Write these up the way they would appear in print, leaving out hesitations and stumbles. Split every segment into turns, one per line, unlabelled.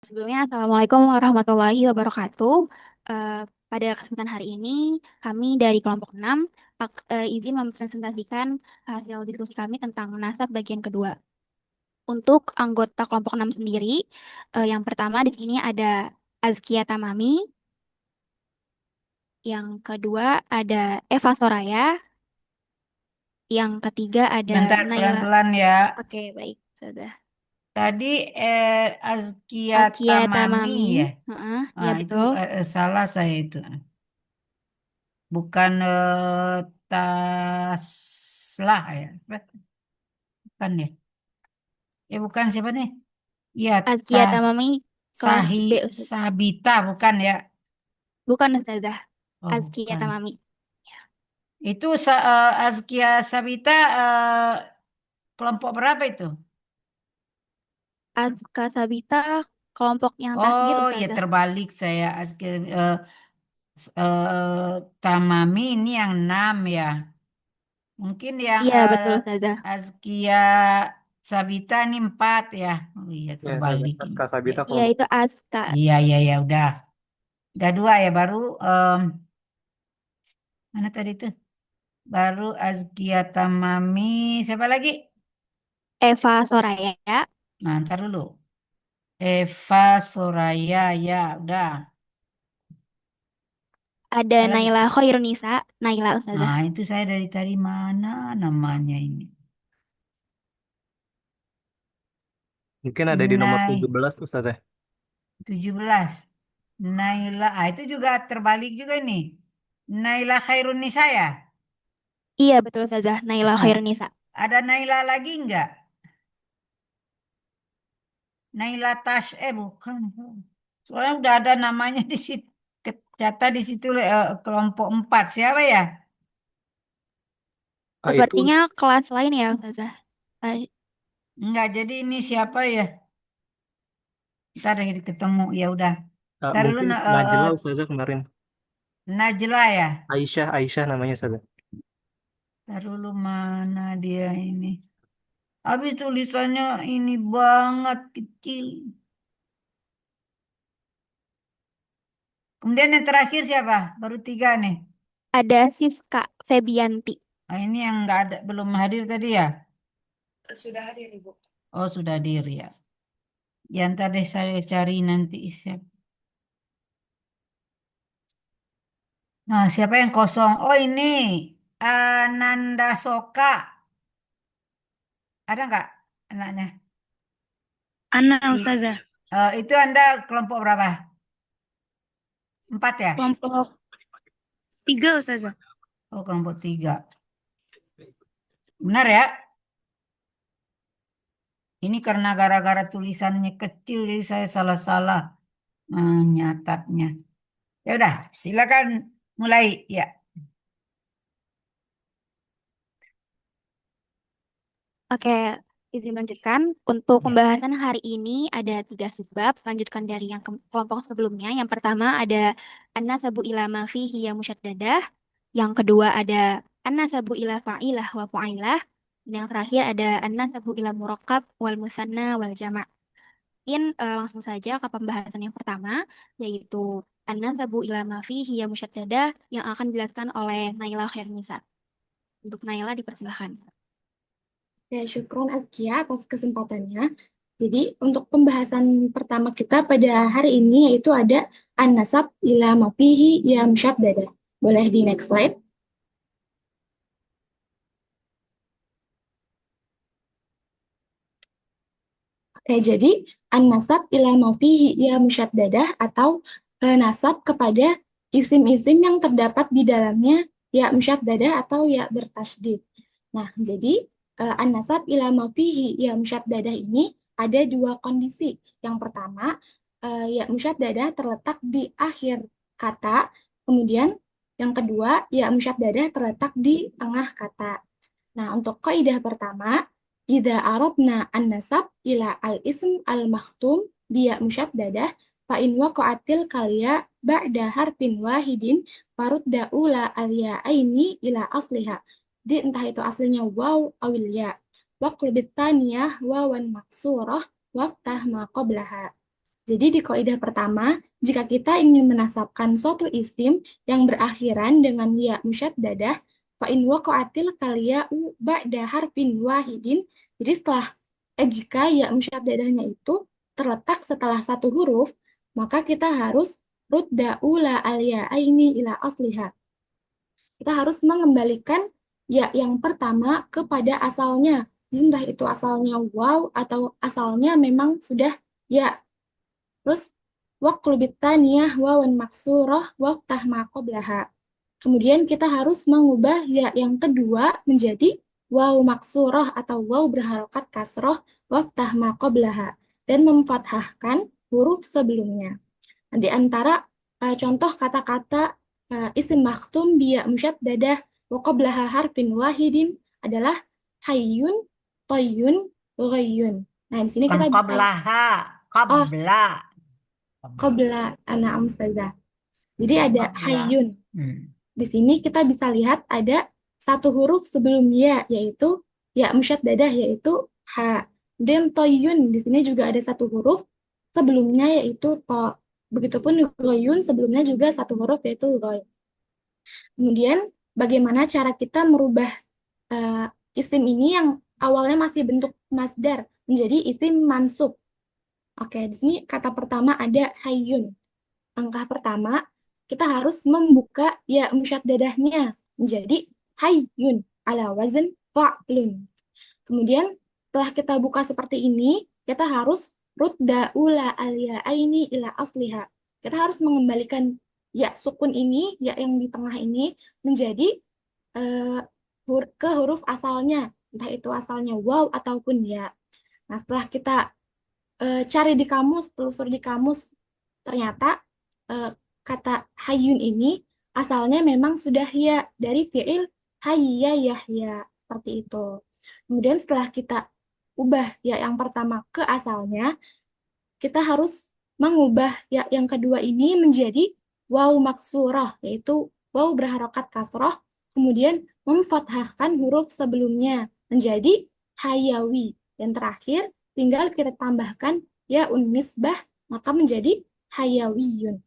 Sebelumnya, Assalamualaikum warahmatullahi wabarakatuh. Pada kesempatan hari ini, kami dari kelompok 6 izin mempresentasikan hasil diskusi kami tentang nasab bagian kedua. Untuk anggota kelompok 6 sendiri, yang pertama di sini ada Azkia Tamami, yang kedua ada Eva Soraya, yang ketiga ada
Bentar,
Naila.
pelan-pelan ya.
Oke, baik, sudah.
Tadi Azkia
Azkia
Tamami
Tamami,
ya.
heeh, ya
Ah, itu
betul.
salah saya itu. Bukan Taslah ya. Bukan ya. Bukan siapa nih? Iya,
Azkia Tamami kelas
Sahi
B, Ustaz.
Sabita bukan ya.
Bukan Ustazah.
Oh,
Azkia
bukan.
Tamami.
Itu Azkia Sabita kelompok berapa itu?
Azka Sabita kelompok yang tasgir
Oh, ya
Ustazah.
terbalik saya. Azkia Tamami ini yang 6 ya. Mungkin yang
Iya betul Ustazah.
Azkia Sabita ini 4 ya. Oh iya
Ya, saya
terbalik ini.
Kak
Ya.
Sabita
Iya
kelompok.
itu Aska.
Iya iya ya udah. Udah 2 ya baru mana tadi tuh? Baru Azkia Tamami siapa lagi?
Eva Soraya.
Nah, ntar dulu. Eva Soraya ya udah.
Ada
Apa lagi?
Naila Khairunisa. Naila
Nah,
Ustazah.
itu saya dari tadi mana namanya ini?
Mungkin ada di nomor
Nai
17 Ustazah.
17. Naila, ah itu juga terbalik juga nih. Naila Khairunisa ya?
Iya betul Ustazah. Naila Khairunisa.
Ada Naila lagi nggak? Naila Tash, bukan. Soalnya udah ada namanya di situ. Catat di situ kelompok 4. Siapa ya?
Ah, itu
Sepertinya kelas lain ya Ustazah. Eh,
Enggak, jadi ini siapa ya? Ntar deh ketemu. Ya udah. Ntar dulu
mungkin Najla Ustazah kemarin.
Najla ya.
Aisyah namanya Ustazah.
Ntar dulu mana dia ini. Habis tulisannya ini banget kecil. Kemudian yang terakhir siapa? Baru 3 nih.
Ada Siska Febianti.
Nah, ini yang nggak ada, belum hadir tadi ya?
Sudah hadir Ibu.
Oh, sudah hadir ya. Ya, ntar deh saya cari nanti siapa. Nah, siapa yang kosong? Oh, ini Ananda Soka. Ada nggak anaknya?
Ana
I-
Ustazah.
itu Anda kelompok berapa? 4 ya?
Kelompok 3 Ustazah.
Oh, kelompok 3. Benar ya? Ini karena gara-gara tulisannya kecil, jadi saya salah-salah nyatatnya. Ya udah, silakan mulai. Ya.
Oke, izin melanjutkan. Untuk
Ya.
pembahasan hari ini ada 3 subbab, lanjutkan dari yang kelompok sebelumnya. Yang pertama ada an-nasabu ila ma fihi ya musyaddadah. Yang kedua ada an-nasabu ila fa'ilah wa fa'ilah. Dan yang terakhir ada an-nasabu ila murakkab wal musanna wal jama'. Mungkin langsung saja ke pembahasan yang pertama, yaitu an-nasabu ila ma fihi ya musyaddadah yang akan dijelaskan oleh Naila Khairnisa. Untuk Naila dipersilahkan.
Ya, syukron Azkia atas kesempatannya. Jadi, untuk pembahasan pertama kita pada hari ini yaitu ada an-nasab ila mafihi ya musyaddada. Boleh di next slide. Oke, jadi an-nasab ila mafihi ya musyaddadah atau nasab kepada isim-isim yang terdapat di dalamnya ya musyaddadah atau ya bertasydid. Nah, jadi an-nasab ila mafihi ya musyaddadah ini ada 2 kondisi. Yang pertama, ya musyaddadah terletak di akhir kata, kemudian yang kedua, ya musyaddadah terletak di tengah kata. Nah, untuk kaidah pertama, idza aradna an-nasab ila al-ism al-makhtum biya musyaddadah fa in waqa'atil kalya ba'da harfin wahidin farudda ula al-ya'aini ila asliha. Jadi entah itu aslinya waw awil ya. Waqlub tsaniyah wawan maksurah waftah ma qablaha. Jadi di kaidah pertama, jika kita ingin menasabkan suatu isim yang berakhiran dengan ya musyaddadah, fa in waqa'atil kaliya'u ba'da harfin wahidin. Jadi jika ya musyaddadahnya itu terletak setelah satu huruf, maka kita harus rudda ula al-ya'aini ila asliha. Kita harus mengembalikan ya yang pertama kepada asalnya. Jadi entah itu asalnya waw atau asalnya memang sudah ya. Terus waqlubit taniyah wawan maksurah waftah ma qablaha. Kemudian kita harus mengubah ya yang kedua menjadi waw maksurah atau waw berharokat kasroh waftah ma qablaha dan memfathahkan huruf sebelumnya. Nah, di antara contoh kata-kata isim maktum biya musyaddadah wa qablaha harfin wahidin adalah hayyun, toyyun, ghayyun. Nah, di sini
Bukan
kita bisa
qablaha,
oh
qabla. Qabla.
qabla anak ustazah. Jadi ada
Qabla.
hayyun.
Hmm.
Di sini kita bisa lihat ada satu huruf sebelum ya, yaitu ya musyaddadah, yaitu ha. Kemudian toyun, di sini juga ada satu huruf sebelumnya, yaitu to. Begitupun goyun, sebelumnya juga satu huruf, yaitu goy. Kemudian, bagaimana cara kita merubah eh, isim ini yang awalnya masih bentuk masdar menjadi isim mansub. Oke, di sini kata pertama ada hayyun. Langkah pertama, kita harus membuka ya musyaddadahnya menjadi hayyun ala wazn fa'lun. Kemudian setelah kita buka seperti ini, kita harus rudda ula al-ya'aini ila asliha. Kita harus mengembalikan ya sukun ini, ya yang di tengah ini menjadi eh, ke huruf asalnya, entah itu asalnya waw ataupun ya. Nah, setelah kita cari di kamus, telusur di kamus, ternyata eh, kata hayyun ini asalnya memang sudah ya dari fi'il hayya yahya, seperti itu. Kemudian setelah kita ubah ya yang pertama ke asalnya, kita harus mengubah ya yang kedua ini menjadi waw maksurah, yaitu waw berharokat kasroh, kemudian memfathahkan huruf sebelumnya menjadi hayawi. Dan terakhir, tinggal kita tambahkan ya nisbah, maka menjadi hayawiyun.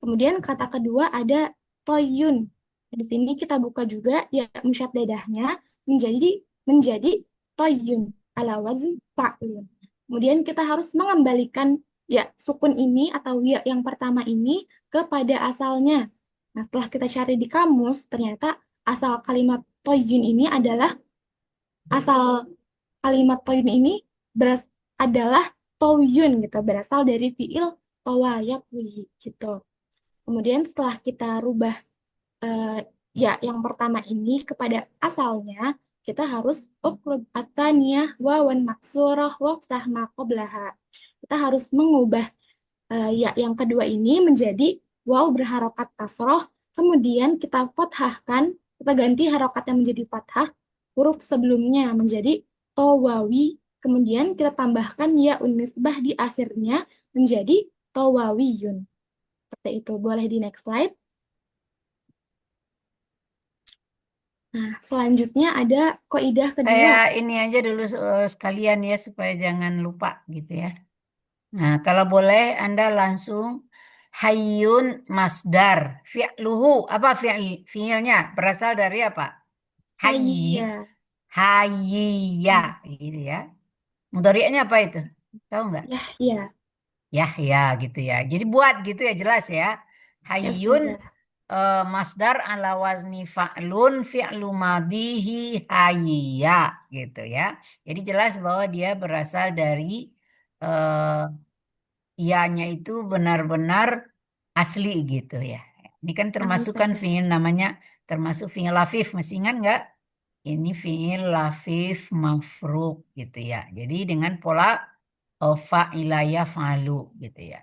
Kemudian kata kedua ada toyun. Di sini kita buka juga ya musyaddadahnya menjadi toyun ala wazn fa'lun. Kemudian kita harus mengembalikan ya sukun ini atau ya yang pertama ini kepada asalnya. Nah, setelah kita cari di kamus, ternyata asal kalimat toyun ini asal kalimat toyun ini adalah toyun gitu, berasal dari fiil tawayatwi gitu. Kemudian setelah kita rubah eh, ya yang pertama ini kepada asalnya, kita harus uqlub ataniyah wawan maksurah waftah ma qablaha. Kita harus mengubah ya yang kedua ini menjadi waw berharokat kasroh, kemudian kita fathahkan, kita ganti harokatnya menjadi fathah, huruf sebelumnya menjadi towawi, kemudian kita tambahkan ya unisbah di akhirnya menjadi towawiyun. Seperti itu. Boleh di next slide. Nah, selanjutnya ada kaidah kedua.
Saya ini aja dulu sekalian ya supaya jangan lupa gitu ya. Nah, kalau boleh Anda langsung hayyun masdar. Fi'luhu apa fi'ilnya berasal dari apa? Hayyi,
Hayya.
hayyiya gitu ya. Mudhari'nya apa itu? Tahu nggak?
Ya, ya.
Ya gitu ya. Jadi buat gitu ya jelas ya.
Ya,
Hayyun
Ustazah.
masdar ala wazni fa'lun fi'lu madihi hayya gitu ya. Jadi jelas bahwa dia berasal dari eh, ianya itu benar-benar asli gitu ya. Ini kan
Nah,
termasuk kan
Ustazah.
fi'il namanya termasuk fi'il lafif. Masih ingat nggak? Ini fi'il lafif mafruk gitu ya. Jadi dengan pola fa'ilaya fa'alu gitu ya.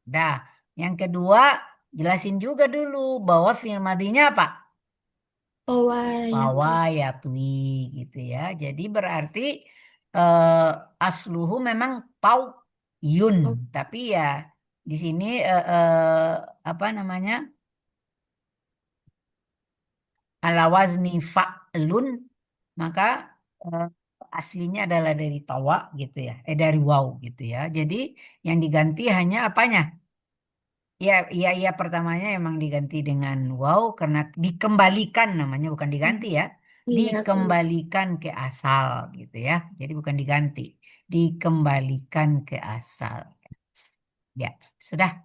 Dah, yang kedua jelasin juga dulu bahwa fi'il madinya apa? Bahwa
Tawayatu.
ya tui gitu ya. Jadi berarti eh, asluhu memang pau yun,
Oh,
tapi ya di sini apa namanya ala wazni fa'lun maka eh, aslinya adalah dari tawa gitu ya, dari waw gitu ya. Jadi yang diganti hanya apanya? Ya, ya pertamanya emang diganti dengan waw karena dikembalikan namanya, bukan diganti ya.
Iya, benar.
Dikembalikan ke asal gitu ya. Jadi bukan diganti, dikembalikan ke asal. Ya, sudah.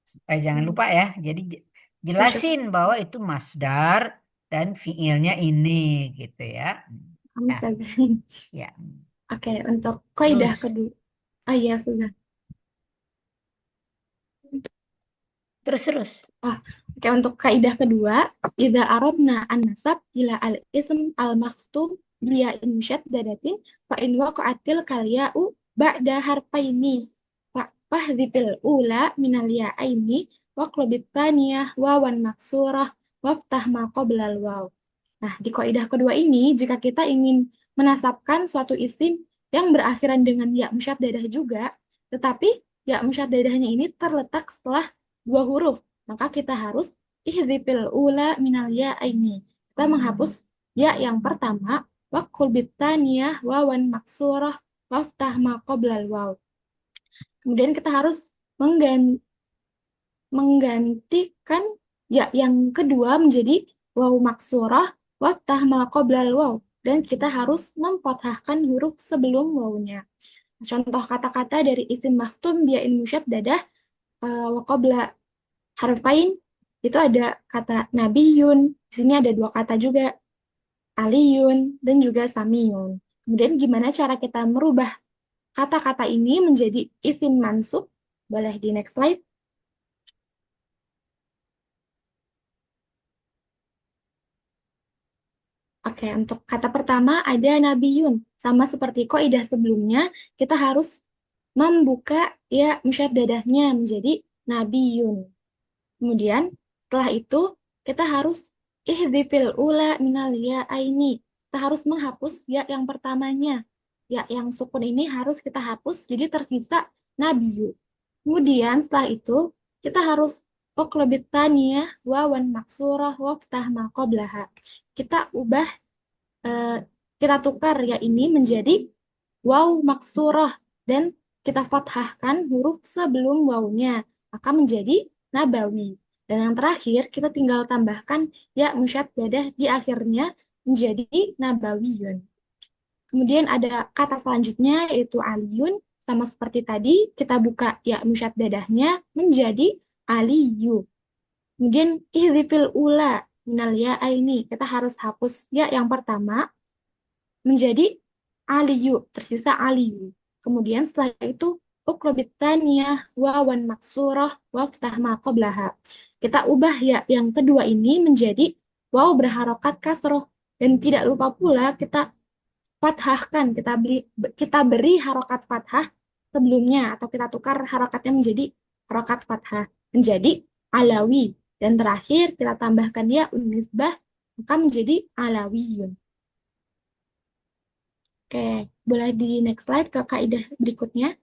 Supaya jangan lupa ya. Jadi
Ya, syukur.
jelasin bahwa itu masdar dan fiilnya ini gitu ya. Ya,
Astaga.
ya.
Oke, untuk kaidah
Terus,
kedua. Ah iya, sudah.
terus.
Ah, oke, untuk kaidah kedua, idza aradna an-nasab ila al-ism al-maktub biya musyaddadatin fa in waqa'atil kalya'u ba'da harfaini fa fahdhifil ula minal ya'aini wa qlubit thaniyah wawan maksurah waftah ma qoblal waw. Nah, di kaidah kedua ini, jika kita ingin menasabkan suatu isim yang berakhiran dengan ya musyaddadah juga, tetapi ya musyaddadahnya ini terletak setelah dua huruf, maka kita harus ihdzifil ula minal ya ini. Kita menghapus ya yang pertama, wakul bitaniyah wawan maksurah waftah ma qoblal waw. Kemudian kita harus menggantikan ya yang kedua menjadi waw maksurah waftah ma qoblal waw, dan kita harus memfathahkan huruf sebelum wawnya. Contoh kata-kata dari isim maktum biain musyaddadah wa qabla harfain, itu ada kata nabiyun. Di sini ada dua kata juga, aliyun dan juga samiyun. Kemudian gimana cara kita merubah kata-kata ini menjadi isim mansub? Boleh di next slide. Oke, untuk kata pertama ada nabiyun. Sama seperti kaidah sebelumnya, kita harus membuka ya musyaddadahnya menjadi nabiyun. Kemudian setelah itu kita harus ihdzifil ula minal ya aini. Kita harus menghapus ya yang pertamanya. Ya yang sukun ini harus kita hapus jadi tersisa nabiyu. Kemudian setelah itu kita harus uqlubit taniyah wawan maksurah waftah ma qablaha. Kita ubah eh, kita tukar ya ini menjadi waw maksurah dan kita fathahkan huruf sebelum wawnya, maka menjadi nabawi. Dan yang terakhir kita tinggal tambahkan ya musyaddadah di akhirnya menjadi nabawiyun. Kemudian ada kata selanjutnya yaitu aliyun, sama seperti tadi kita buka ya musyaddadahnya menjadi aliyu. Kemudian ihdzifil ula minal ya ini, kita harus hapus ya yang pertama menjadi aliyu, tersisa aliyu. Kemudian setelah itu uqlubit taniyah wawan maksurah waftah ma qablaha. Kita ubah ya yang kedua ini menjadi waw berharokat kasroh, dan tidak lupa pula kita fathahkan, kita beri harokat fathah sebelumnya, atau kita tukar harokatnya menjadi harokat fathah menjadi alawi, dan terakhir kita tambahkan ya unisbah maka menjadi alawiyun. Oke, boleh di next slide ke kaidah berikutnya.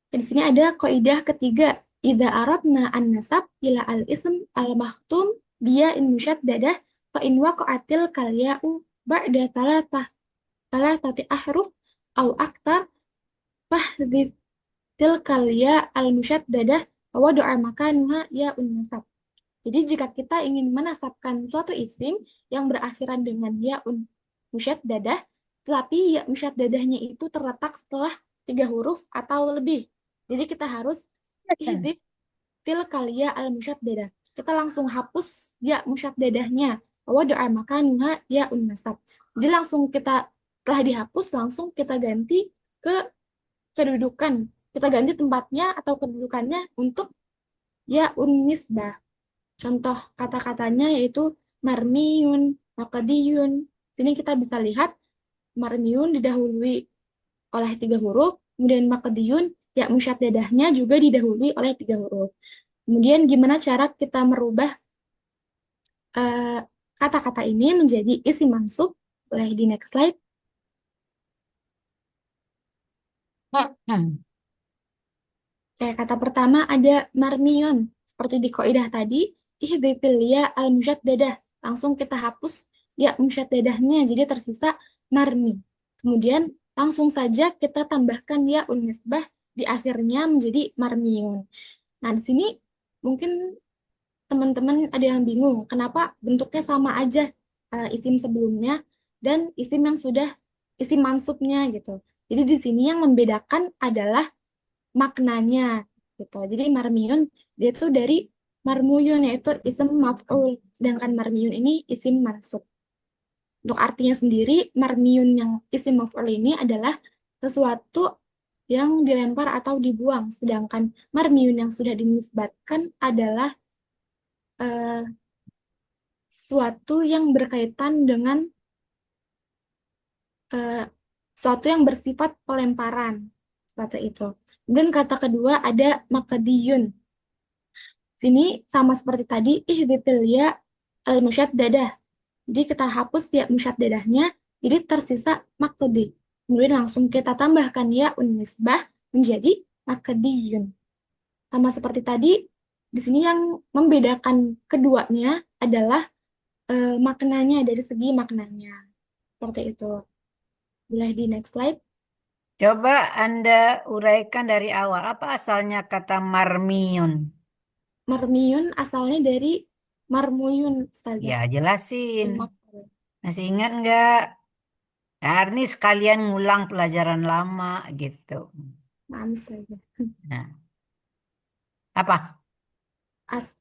Di sini ada kaidah ketiga. Idza aradna an-nasab ila al-ism al-makhtum biya in musyaddadah fa in waqa'atil kalya'u ba'da talatati ahruf au aktar fahdhif tilkal ya al-musyaddadah wa du'a makanuha ya un-nasab. Jadi jika kita ingin menasabkan suatu isim yang berakhiran dengan yaun musyaddadah, tetapi ya musyaddadahnya itu terletak setelah 3 huruf atau lebih. Jadi kita harus ihdif tilkal ya al musyaddadah. Kita langsung hapus ya musyaddadahnya. Wa doa makanuha ya nasab. Jadi langsung kita telah dihapus, langsung kita ganti ke kedudukan. Kita ganti tempatnya atau kedudukannya untuk ya nisbah. Contoh kata-katanya yaitu marmiyun, makadiyun. Sini kita bisa lihat marmiyun didahului oleh 3 huruf, kemudian makadiyun ya musyaddadahnya juga didahului oleh 3 huruf. Kemudian gimana cara kita merubah kata-kata ini menjadi isim mansub? Boleh di next slide. Oke, kata pertama ada marmiyun. Seperti di kaidah tadi, ihdifil ya al-musyaddadah. langsung kita hapus ya musyaddadahnya, jadi tersisa marmi. Kemudian langsung saja kita tambahkan ya nisbah di akhirnya menjadi marmiun. Nah, di sini mungkin teman-teman ada yang bingung, kenapa bentuknya sama aja isim sebelumnya dan isim yang sudah isim mansubnya gitu. Jadi di sini yang membedakan adalah maknanya gitu. Jadi marmiun dia itu dari marmuyun yaitu isim maf'ul, sedangkan marmiyun ini isim mansub. Untuk artinya sendiri, marmiyun yang isim maf'ul ini adalah sesuatu yang dilempar atau dibuang, sedangkan marmiyun yang sudah dinisbatkan adalah eh, sesuatu yang berkaitan dengan eh, sesuatu yang bersifat pelemparan seperti itu. Kemudian kata kedua ada makadiyun. Sini sama seperti tadi, ihditil ya al-musyaddadah. Jadi kita hapus ya musyaddadahnya, jadi tersisa makadi. Kemudian langsung kita tambahkan ya unisbah menjadi makadiyun. Sama seperti tadi, di sini yang membedakan keduanya adalah maknanya, dari segi maknanya. Seperti itu. Boleh di next slide.
Coba Anda uraikan dari awal. Apa asalnya kata marmiun?
Marmiyun asalnya dari marmuyun, Ustazah.
Ya, jelasin.
Maf'ul.
Masih ingat nggak? Nah, ini sekalian ngulang pelajaran lama gitu.
Maaf, Ustazah.
Nah, apa?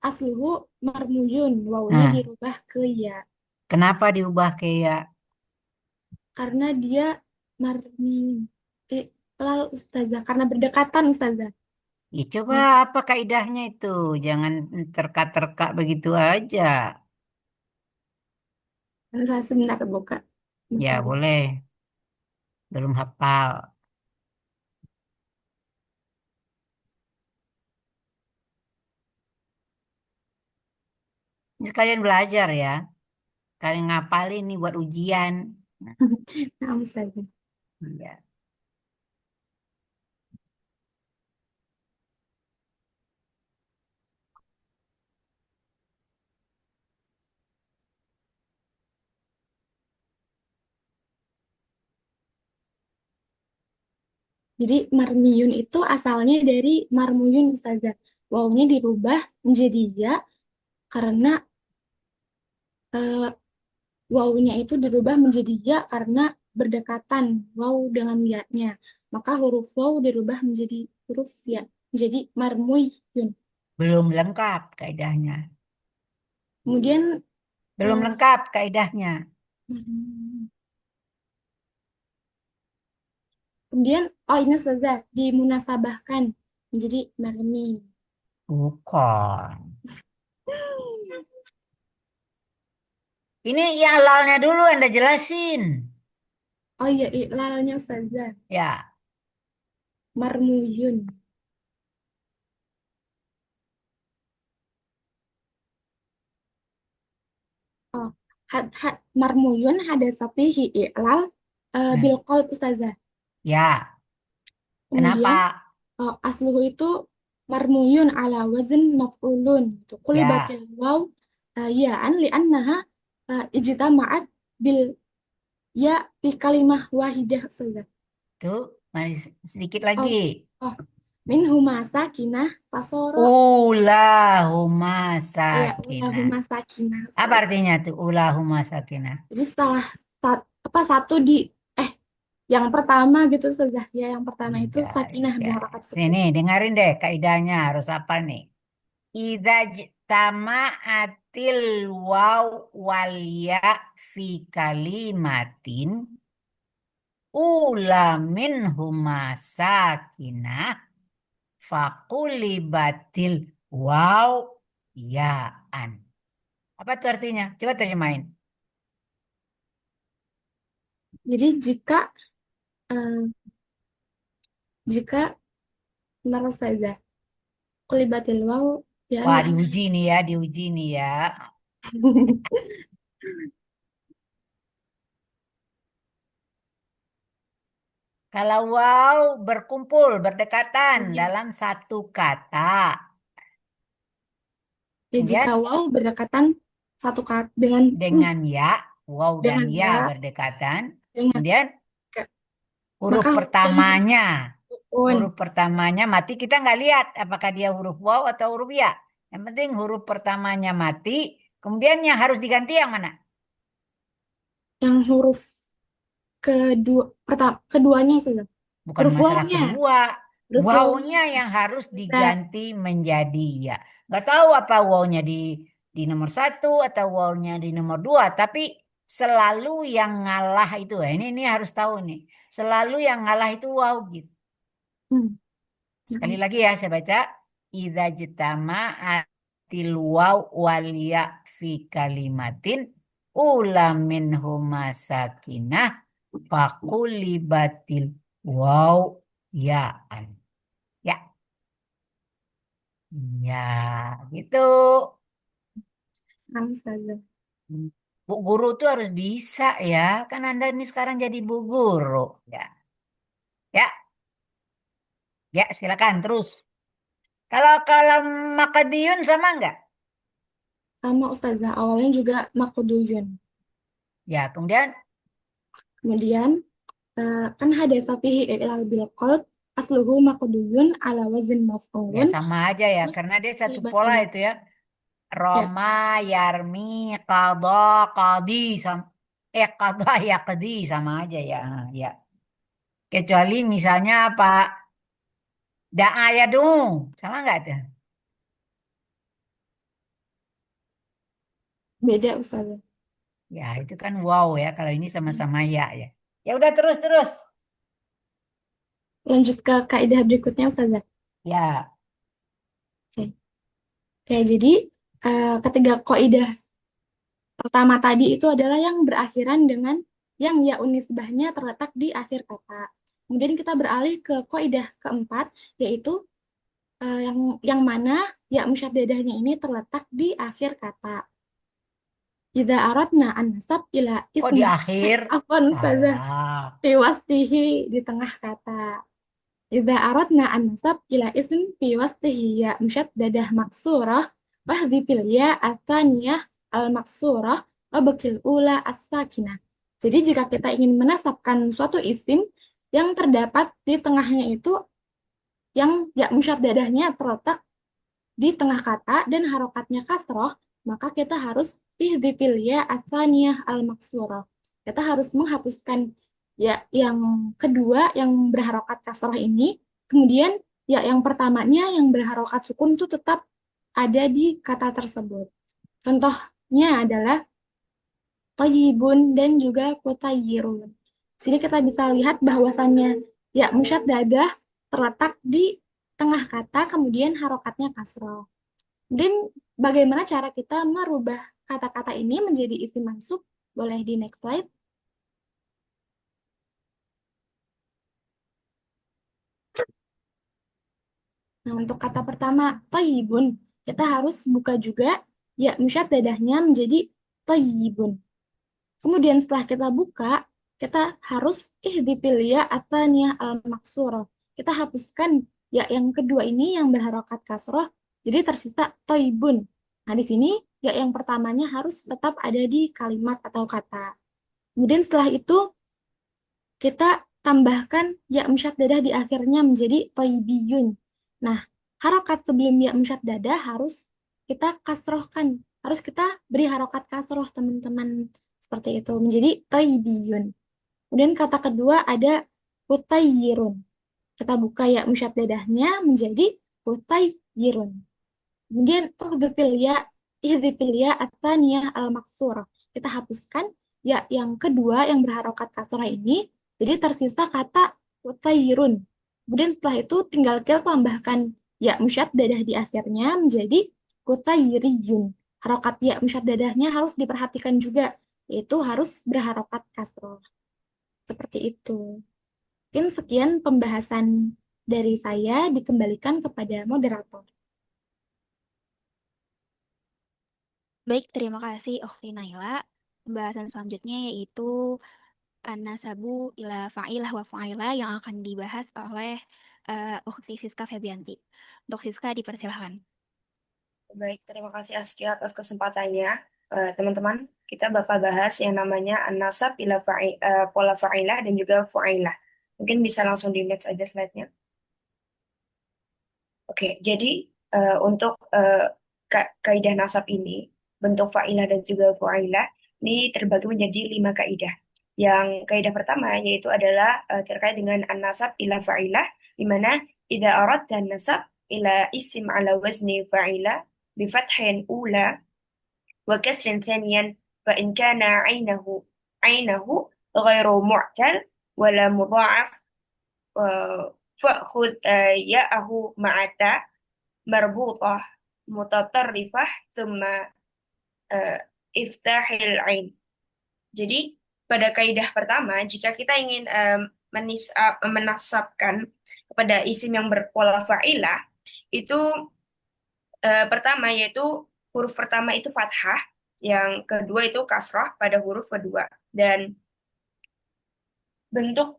Asluhu marmuyun, wawunya
Nah,
dirubah ke ya.
kenapa diubah ke ya?
Karena dia marmiyun. Eh, Ustazah. Karena berdekatan, Ustazah.
Ya, coba
Hmm.
apa kaidahnya itu? Jangan terka-terka begitu aja.
Saya sebentar buka.
Ya,
Bentar.
boleh. Belum hafal. Ini sekalian belajar ya. Kalian ngapalin nih buat ujian.
Nah, Ustazah.
Ya.
Jadi marmiyun itu asalnya dari marmuyun, Ustazah. Wawunya dirubah menjadi ya karena eh, wawunya itu dirubah menjadi ya karena berdekatan waw dengan ya-nya. Maka huruf waw dirubah menjadi huruf ya, menjadi marmuyun.
Belum lengkap kaidahnya.
Kemudian
Belum
eh,
lengkap kaidahnya.
kemudian oh ini Ustazah dimunasabahkan menjadi marmi.
Bukan. Ini ya halalnya dulu Anda jelasin.
Oh iya, iklalnya Ustazah.
Ya,
Marmuyun. Oh, marmuyun hada safihi i'lal
nah,
bil qalb Ustazah.
ya.
Kemudian
Kenapa?
asluhu itu marmuyun ala wazn maf'ulun. Itu
Ya,
kulibatil waw ya'an li'annaha ijtama'at bil ya fi kalimah wahidah Ustazah.
tuh masih sedikit
Oh,
lagi.
oh. Min huma sakinah pasoro
Ulahuma
ya
sakinah.
ulahuma sakinah
Apa
seperti itu.
artinya tuh ulahuma sakinah?
Jadi setelah apa satu di eh yang pertama gitu Ustazah. Ya yang pertama itu
Enggak,
sakinah
ya.
dengan harakat sukun.
Nih, dengerin deh kaidahnya harus apa nih? Idza jama'atil waw wal ya fi kalimatin ula minhuma sakinah fakulibatil waw yaan. Apa tuh artinya? Coba terjemahin.
Jadi eh, jika menurut Ustazah kulibatil waw ya
Wah,
li'anna
diuji nih ya, diuji nih ya. Kalau wow berkumpul, berdekatan
ya,
dalam satu kata.
ya jika
Kemudian,
waw berdekatan satu kata dengan
Dengan ya, wow dan
dengan
ya
ya
berdekatan.
dengan
Kemudian
ke-
huruf
maka
pertamanya,
sukun.
huruf pertamanya mati, kita nggak lihat apakah dia huruf waw atau huruf ya. Yang penting huruf pertamanya mati, kemudian yang harus diganti yang mana?
Yang huruf keduanya sudah.
Bukan
Huruf
masalah
wawnya.
kedua.
Huruf wawnya.
Wawnya yang harus
Bisa.
diganti menjadi ya. Nggak tahu apa wawnya di nomor 1 atau wawnya di nomor 2. Tapi selalu yang ngalah itu. Ini harus tahu nih. Selalu yang ngalah itu waw gitu.
Hmm.
Sekali lagi ya saya baca. Idza jitama'atil waw wal ya fi kalimatin ula minhuma sakinah faqulibatil waw ya'an. Ya, ya, gitu.
Ustazah.
Bu guru tuh harus bisa ya. Kan Anda ini sekarang jadi bu guru. Ya, ya, ya, silakan terus. Kalau Makadiyun sama enggak?
Sama Ustazah. Awalnya juga makuduyun.
Ya, kemudian
Kemudian kan hadasa fihi i'lal bil qalb asluhu makuduyun ala wazn
ya
maf'ulun.
sama aja ya.
Terus
Karena dia satu pola
ibadah.
itu ya.
Ya,
Roma, Yarmi, Qadha, Qadi sama Qadha ya Qadi sama aja ya. Ya. Kecuali misalnya Pak Da'a ya dong. Sama enggak tuh?
beda Ustazah.
Ya, itu kan wow ya. Kalau ini sama-sama ya ya. Ya udah terus.
Lanjut ke kaidah berikutnya Ustazah.
Ya,
Oke. Oke, jadi ketiga kaidah pertama tadi itu adalah yang berakhiran dengan yang ya unisbahnya terletak di akhir kata. Kemudian kita beralih ke kaidah keempat, yaitu yang mana ya musyaddadahnya ini terletak di akhir kata. Idza aradna an nasab ila
kok di
ismi.
akhir?
Afwan Ustazah.
Salah.
Fi wastihi di tengah kata. Idza aradna an nasab ila ism fi wastihi ya musyaddadah maksurah wahdhifil ya atsaniyah al maksurah wa bakil ula as-sakinah. Jadi jika kita ingin menasabkan suatu isim yang terdapat di tengahnya itu yang ya musyaddadahnya terletak di tengah kata dan harokatnya kasroh, maka kita harus ihdifil ya atsaniyah al maksurah. Kita harus menghapuskan ya yang kedua yang berharokat kasroh ini, kemudian ya yang pertamanya yang berharokat sukun itu tetap ada di kata tersebut. Contohnya adalah toyibun dan juga kutayirun. Sini kita bisa lihat bahwasannya ya musyaddadah terletak di tengah kata, kemudian harokatnya kasroh. Dan bagaimana cara kita merubah kata-kata ini menjadi isim mansub? Boleh di next slide. Nah, untuk kata pertama, toyibun, kita harus buka juga ya musyaddadahnya menjadi toyibun. Kemudian setelah kita buka, kita harus ihdifil ya atsaniyah al maksurah. Kita hapuskan ya yang kedua ini yang berharokat kasroh, jadi tersisa toibun. Nah, di sini ya yang pertamanya harus tetap ada di kalimat atau kata. Kemudian setelah itu kita tambahkan ya dadah di akhirnya menjadi toibiyun. Nah, harokat sebelum ya dadah harus kita kasrohkan. Harus kita beri harokat kasroh, teman-teman. Seperti itu, menjadi toibiyun. Kemudian kata kedua ada kutayirun. Kita buka ya dadahnya menjadi kutayirun. Kemudian ihdifil ya atsaniyah al maksurah. Kita hapuskan ya yang kedua yang berharokat kasrah ini, jadi tersisa kata utairun. Kemudian setelah itu tinggal kita tambahkan ya dadah di akhirnya menjadi kutairiyun. Harokat ya dadahnya harus diperhatikan juga, yaitu harus berharokat kasrah. Seperti itu. Mungkin sekian pembahasan dari saya, dikembalikan kepada moderator.
Baik, terima kasih Ukhti Naila. Pembahasan selanjutnya yaitu an-nasabu ila fa'ilah wa fa'ila yang akan dibahas oleh Ukhti Siska Febianti. Untuk Siska dipersilahkan.
Baik, terima kasih Askia atas kesempatannya. teman-teman, kita bakal bahas yang namanya an-nasab ila pola fa'ilah dan juga fa'ilah. Mungkin bisa langsung dilihat aja slide-nya. Oke, jadi untuk kaidah nasab ini, bentuk fa'ilah dan juga fa'ilah, ini terbagi menjadi 5 kaidah. Yang kaidah pertama yaitu adalah terkait dengan an-nasab ila fa'ilah, di mana idza aradta an-nasab ila isim ala wazni fa'ilah bi fathin ula wa kasrin thaniyan fa in kana ainahu ghairu mu'tal wala mudha'af فخذ ياءه مع تاء مربوطة متطرفة ثم iftahil ain. Jadi pada kaidah pertama, jika kita ingin menasabkan kepada isim yang berpola fa'ilah, itu pertama yaitu huruf pertama itu fathah, yang kedua itu kasrah pada huruf kedua. Dan bentuk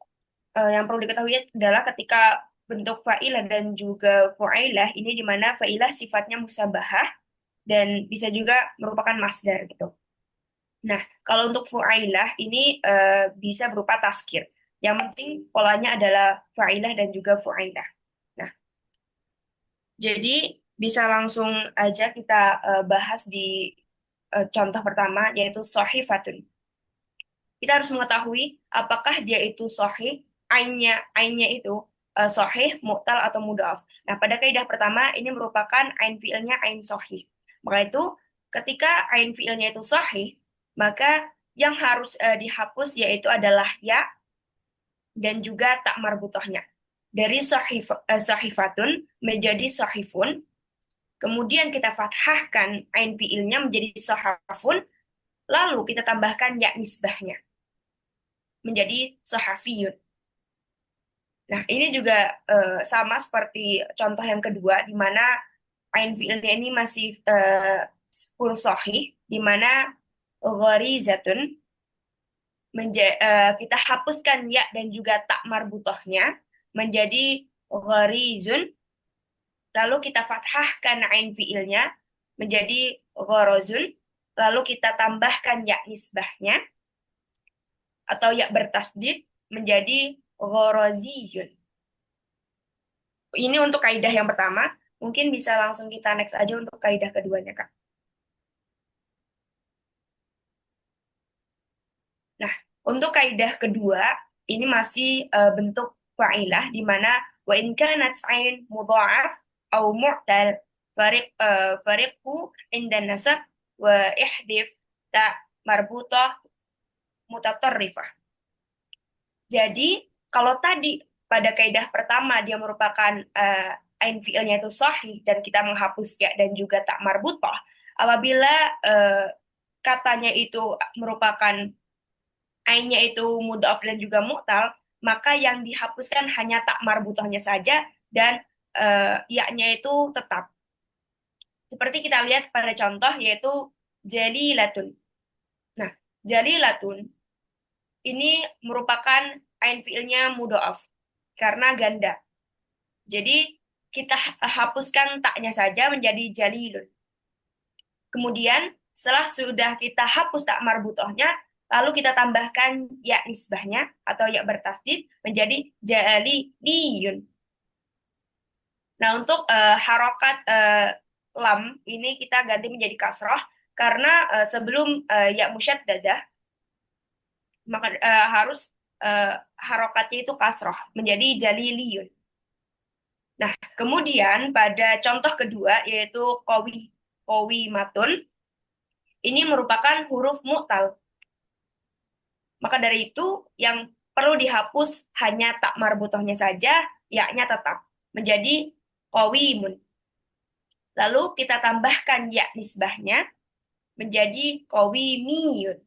yang perlu diketahui adalah ketika bentuk fa'ilah dan juga fa'ilah ini di mana fa'ilah sifatnya musabahah dan bisa juga merupakan masdar gitu. Nah, kalau untuk fa'ilah ini bisa berupa tazkir. Yang penting polanya adalah fa'ilah dan juga fa'ilah. Nah, jadi bisa langsung aja kita bahas di contoh pertama yaitu shahifatun. Kita harus mengetahui apakah dia itu sahih, ainnya itu sahih, mu'tal atau mudhaf. Nah, pada kaidah pertama ini merupakan ain fi'ilnya ain sahih. Maka itu ketika ain fi'ilnya itu sahih, maka yang harus dihapus yaitu adalah ya dan juga tak marbutohnya. Dari sahifatun menjadi sahifun, kemudian kita fathahkan ain fi'ilnya menjadi sahafun, lalu kita tambahkan ya nisbahnya menjadi sahafiyun. Nah, ini juga sama seperti contoh yang kedua, di mana ain fi'ilnya ini masih huruf sahih, di mana gharizatun kita hapuskan ya dan juga tak marbutohnya menjadi gharizun, lalu kita fathahkan ain fi'ilnya menjadi gharazun, lalu kita tambahkan ya nisbahnya atau ya bertasdid menjadi gharaziyun. Ini untuk kaidah yang pertama. Mungkin bisa langsung kita next aja untuk kaidah keduanya, Kak. Nah, untuk kaidah kedua, ini masih bentuk fa'ilah, di mana wa in kanat ain mudha'af au mu'tal fariqhu inda nasab wa ihdif ta marbutah mutatarrifah. Jadi, kalau tadi pada kaidah pertama dia merupakan ain fi'ilnya itu sahih dan kita menghapus ya dan juga tak marbutah, apabila katanya itu merupakan ainnya itu mudhaf dan juga mu'tal, maka yang dihapuskan hanya tak marbutahnya saja dan ya-nya itu tetap. Seperti kita lihat pada contoh yaitu jalilatun. Nah, jalilatun ini merupakan ain fi'ilnya mudhaf karena ganda. Jadi kita hapuskan taknya saja menjadi jalilun. Kemudian setelah sudah kita hapus tak marbutohnya, lalu kita tambahkan ya nisbahnya atau ya bertasdid menjadi jaliliyun. Nah, untuk harokat lam ini kita ganti menjadi kasrah karena sebelum ya musyaddadah maka harus harokatnya itu kasrah menjadi jaliliyun. Nah, kemudian pada contoh kedua yaitu qawimatun, ini merupakan huruf mu'tal. Maka dari itu yang perlu dihapus hanya tak marbutohnya saja, ya-nya tetap menjadi qawimun. Lalu kita tambahkan ya nisbahnya menjadi qawimiyun.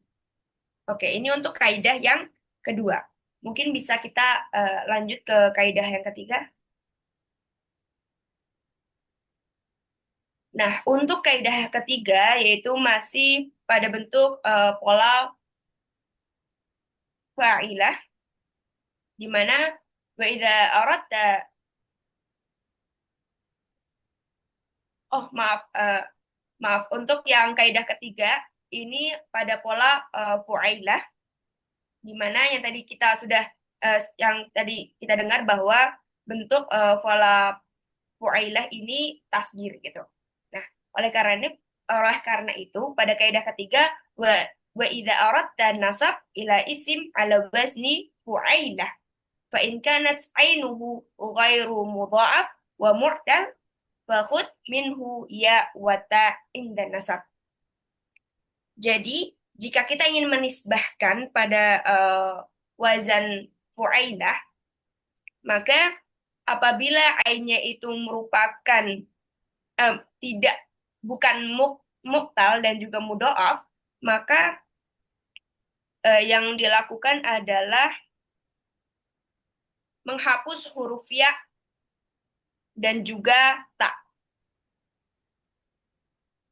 Oke, ini untuk kaidah yang kedua. Mungkin bisa kita lanjut ke kaidah yang ketiga. Nah, untuk kaidah ketiga yaitu masih pada bentuk pola fa'ilah, di mana wa idza aradta maaf untuk yang kaidah ketiga ini pada pola fu'ailah, di mana yang tadi kita sudah dengar bahwa bentuk pola fu'ailah ini tasgir gitu. Nah, oleh karena itu pada kaidah ketiga wa idza aradta nasab ila isim ala wazni fu'ailah fa in kanat ainuhu ghairu mudha'af wa mu'tal fa khudh minhu ya wa ta inda nasab. Jadi, jika kita ingin menisbahkan pada wazan fu'ailah, maka apabila ainnya itu merupakan bukan muqtal dan juga mudha'af, maka yang dilakukan adalah menghapus huruf ya dan juga ta.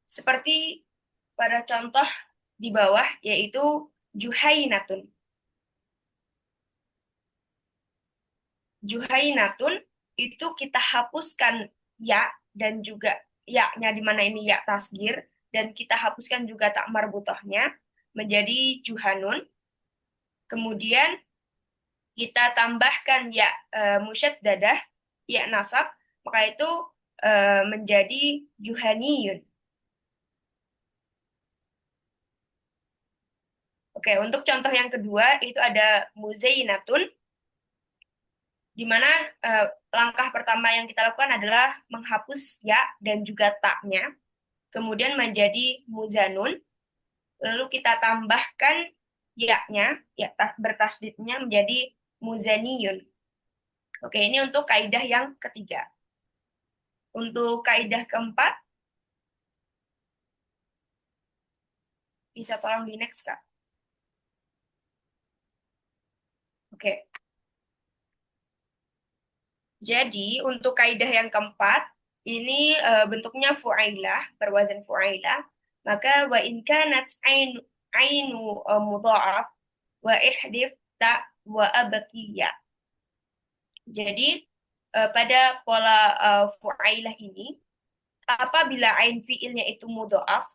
Seperti pada contoh di bawah, yaitu juhainatun. Juhainatun itu kita hapuskan ya dan juga ya-nya di mana ini ya tasgir, dan kita hapuskan juga tak marbutohnya menjadi juhanun. Kemudian kita tambahkan ya musyaddadah, ya nasab, maka itu menjadi juhaniyun. Oke, untuk contoh yang kedua itu ada muzainatun, di mana langkah pertama yang kita lakukan adalah menghapus ya dan juga taknya, kemudian menjadi muzanun, lalu kita tambahkan ya-nya, ya bertasdidnya menjadi muzaniyun. Oke, ini untuk kaidah yang ketiga. Untuk kaidah keempat, bisa tolong di next, Kak. Oke. Jadi, untuk kaidah yang keempat, ini bentuknya fu'ailah, berwazan fu'ailah. Maka wa in kanat ainu mudha'af wa ihdif ta wa abqiyya. Jadi, pada pola fu'ailah ini, apabila ain fiilnya itu mudha'af,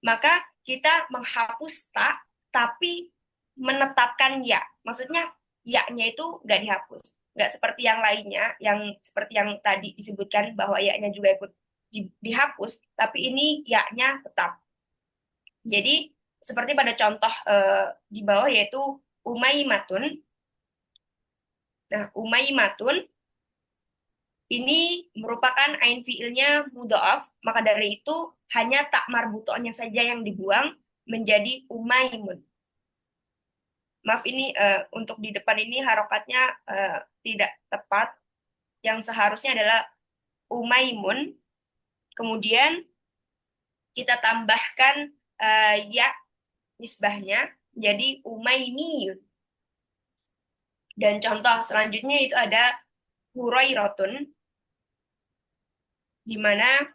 maka kita menghapus ta, tapi menetapkan ya. Maksudnya ya-nya itu nggak dihapus. Nggak seperti yang lainnya, seperti yang tadi disebutkan bahwa ya-nya juga ikut dihapus, tapi ini ya-nya tetap. Jadi, seperti pada contoh di bawah, yaitu umaimatun. Nah, umaimatun ini merupakan ain fiilnya mudha'af, maka dari itu hanya tak marbutohnya saja yang dibuang menjadi umaimun. Maaf, ini untuk di depan ini harokatnya tidak tepat. Yang seharusnya adalah umaimun. Kemudian kita tambahkan ya nisbahnya menjadi umaimiyun. Dan contoh selanjutnya itu ada hurairatun, di mana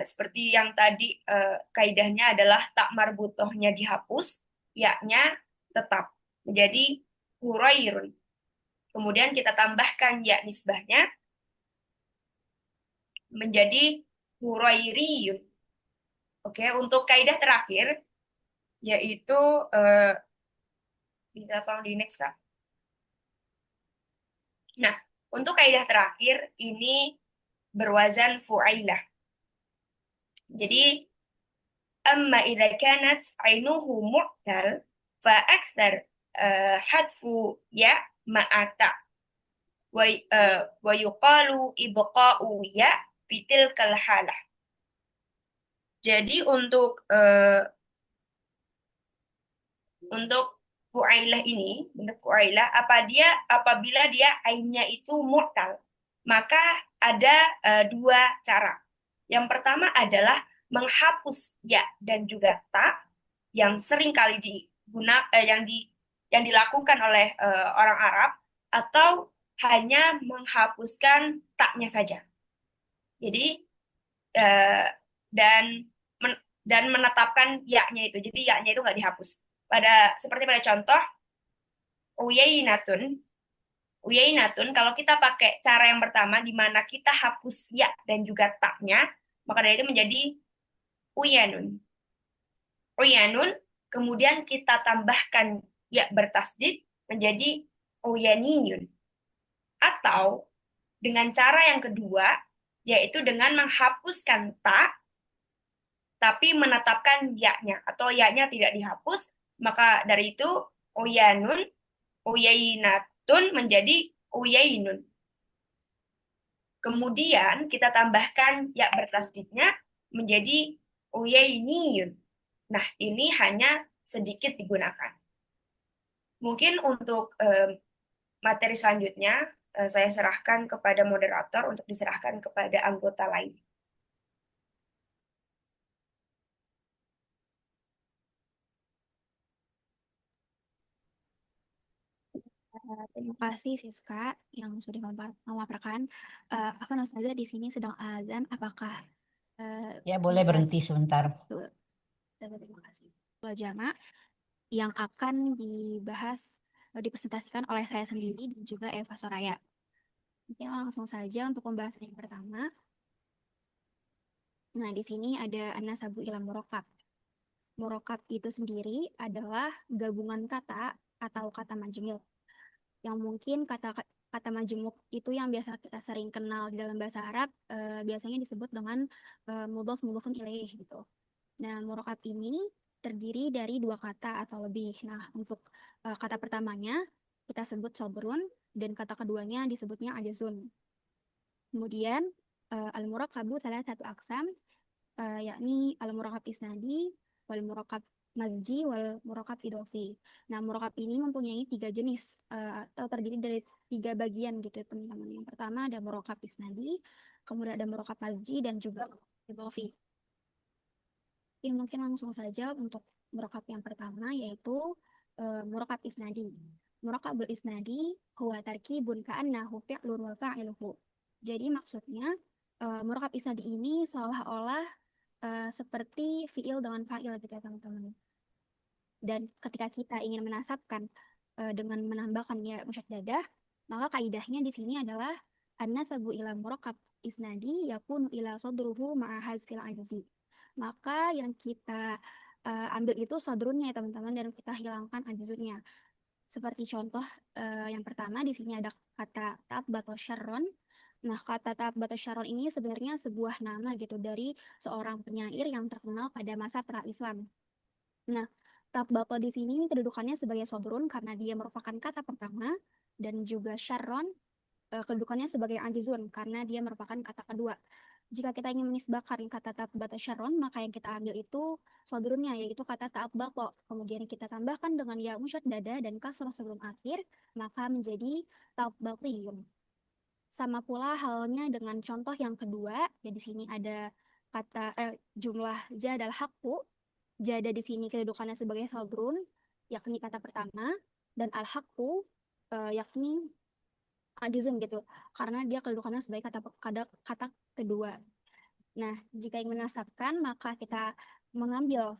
seperti yang tadi kaidahnya adalah tak marbutohnya dihapus, ya-nya tetap menjadi hurairun. Kemudian kita tambahkan ya nisbahnya menjadi hurairiyun. Oke, untuk kaidah terakhir yaitu bisa tolong di next, Kak. Nah, untuk kaidah terakhir ini berwazan fu'ailah. Jadi, amma idza kanat ainuhu mu'tal fa akthar hadfu ya ma'ata wa yuqalu ibqa'u ya fi tilkal halah. Jadi untuk fu'ailah ini, bentuk fu'ailah, apabila dia ainnya itu mu'tal, maka ada dua cara. Yang pertama adalah menghapus ya dan juga ta yang sering kali yang dilakukan oleh orang Arab, atau hanya menghapuskan taknya saja. Jadi dan menetapkan ya-nya itu. Jadi ya-nya itu nggak dihapus. Seperti pada contoh uyainatun, Uyainatun, kalau kita pakai cara yang pertama di mana kita hapus ya dan juga taknya, maka dari itu menjadi uyanun. Uyanun, kemudian kita tambahkan ya bertasdid menjadi uyaniyun. Atau dengan cara yang kedua, yaitu dengan menghapuskan ta, tapi menetapkan ya-nya, atau ya-nya tidak dihapus, maka dari itu uyanun, uyainatun menjadi uyainun. Kemudian kita tambahkan ya bertasdidnya menjadi uyainiyun. Nah, ini hanya sedikit digunakan. Mungkin untuk materi selanjutnya, saya serahkan kepada moderator untuk diserahkan kepada anggota lain.
Terima kasih Siska yang sudah memaparkan. Apa Ustazah di sini sedang azan? Apakah
Ya, boleh
bisa
berhenti sebentar.
terima kasih. Jama' yang akan dibahas dipresentasikan oleh saya sendiri dan juga Eva Soraya. Mungkin langsung saja untuk pembahasan yang pertama. Nah, di sini ada an-nasabu ila murokab. Murokab itu sendiri adalah gabungan kata atau kata majmuk. Yang mungkin kata majmuk itu yang biasa kita sering kenal di dalam bahasa Arab, biasanya disebut dengan mudhof mudhofun ilaih gitu. Nah, murokab ini terdiri dari dua kata atau lebih. Nah, untuk kata pertamanya kita sebut sobrun dan kata keduanya disebutnya ajazun. Kemudian al-murakabu salah satu aksam, yakni al-murakab isnadi, wal murakab mazji, wal murakab idofi. Nah, murakab ini mempunyai 3 jenis atau terdiri dari 3 bagian gitu ya teman-teman. Yang pertama ada murakab isnadi, kemudian ada murakab mazji dan juga idofi. Oke, mungkin langsung saja untuk murakab yang pertama yaitu murakab isnadi. Murakabul isnadi huwa tarkibun ka'annahu fi'lun wa fa'iluhu. Jadi maksudnya murakab isnadi ini seolah-olah seperti fi'il dengan fa'il gitu ya teman-teman. Dan ketika kita ingin menasabkan dengan menambahkan ya musyaddadah, maka kaidahnya di sini adalah an-nasabu ila murakab isnadi yakunu ila sadruhu ma'a hazfil ajzi. Maka yang kita ambil itu sadrunnya ya teman-teman dan kita hilangkan ajzunnya. Seperti contoh yang pertama di sini ada kata ta'abbata syarron. Nah, kata ta'abbata syarron ini sebenarnya sebuah nama gitu dari seorang penyair yang terkenal pada masa pra-Islam. Nah, ta'abbata di sini kedudukannya sebagai sadrun karena dia merupakan kata pertama dan juga syarron kedudukannya sebagai ajzun karena dia merupakan kata kedua. Jika kita ingin menisbahkan kata ta'abbata syarron, maka yang kita ambil itu sodrunnya, yaitu kata ta'abbata. Kemudian kita tambahkan dengan ya musyaddada dan kasrah sebelum akhir, maka menjadi ta'abbatiyun. Sama pula halnya dengan contoh yang kedua, ya di sini ada kata jumlah jadal haqqu. Jada di sini kedudukannya sebagai sodrun, yakni kata pertama, dan al-haqqu yakni ajizun gitu karena dia kedudukannya sebagai kata kedua. Nah, jika ingin menasabkan maka kita mengambil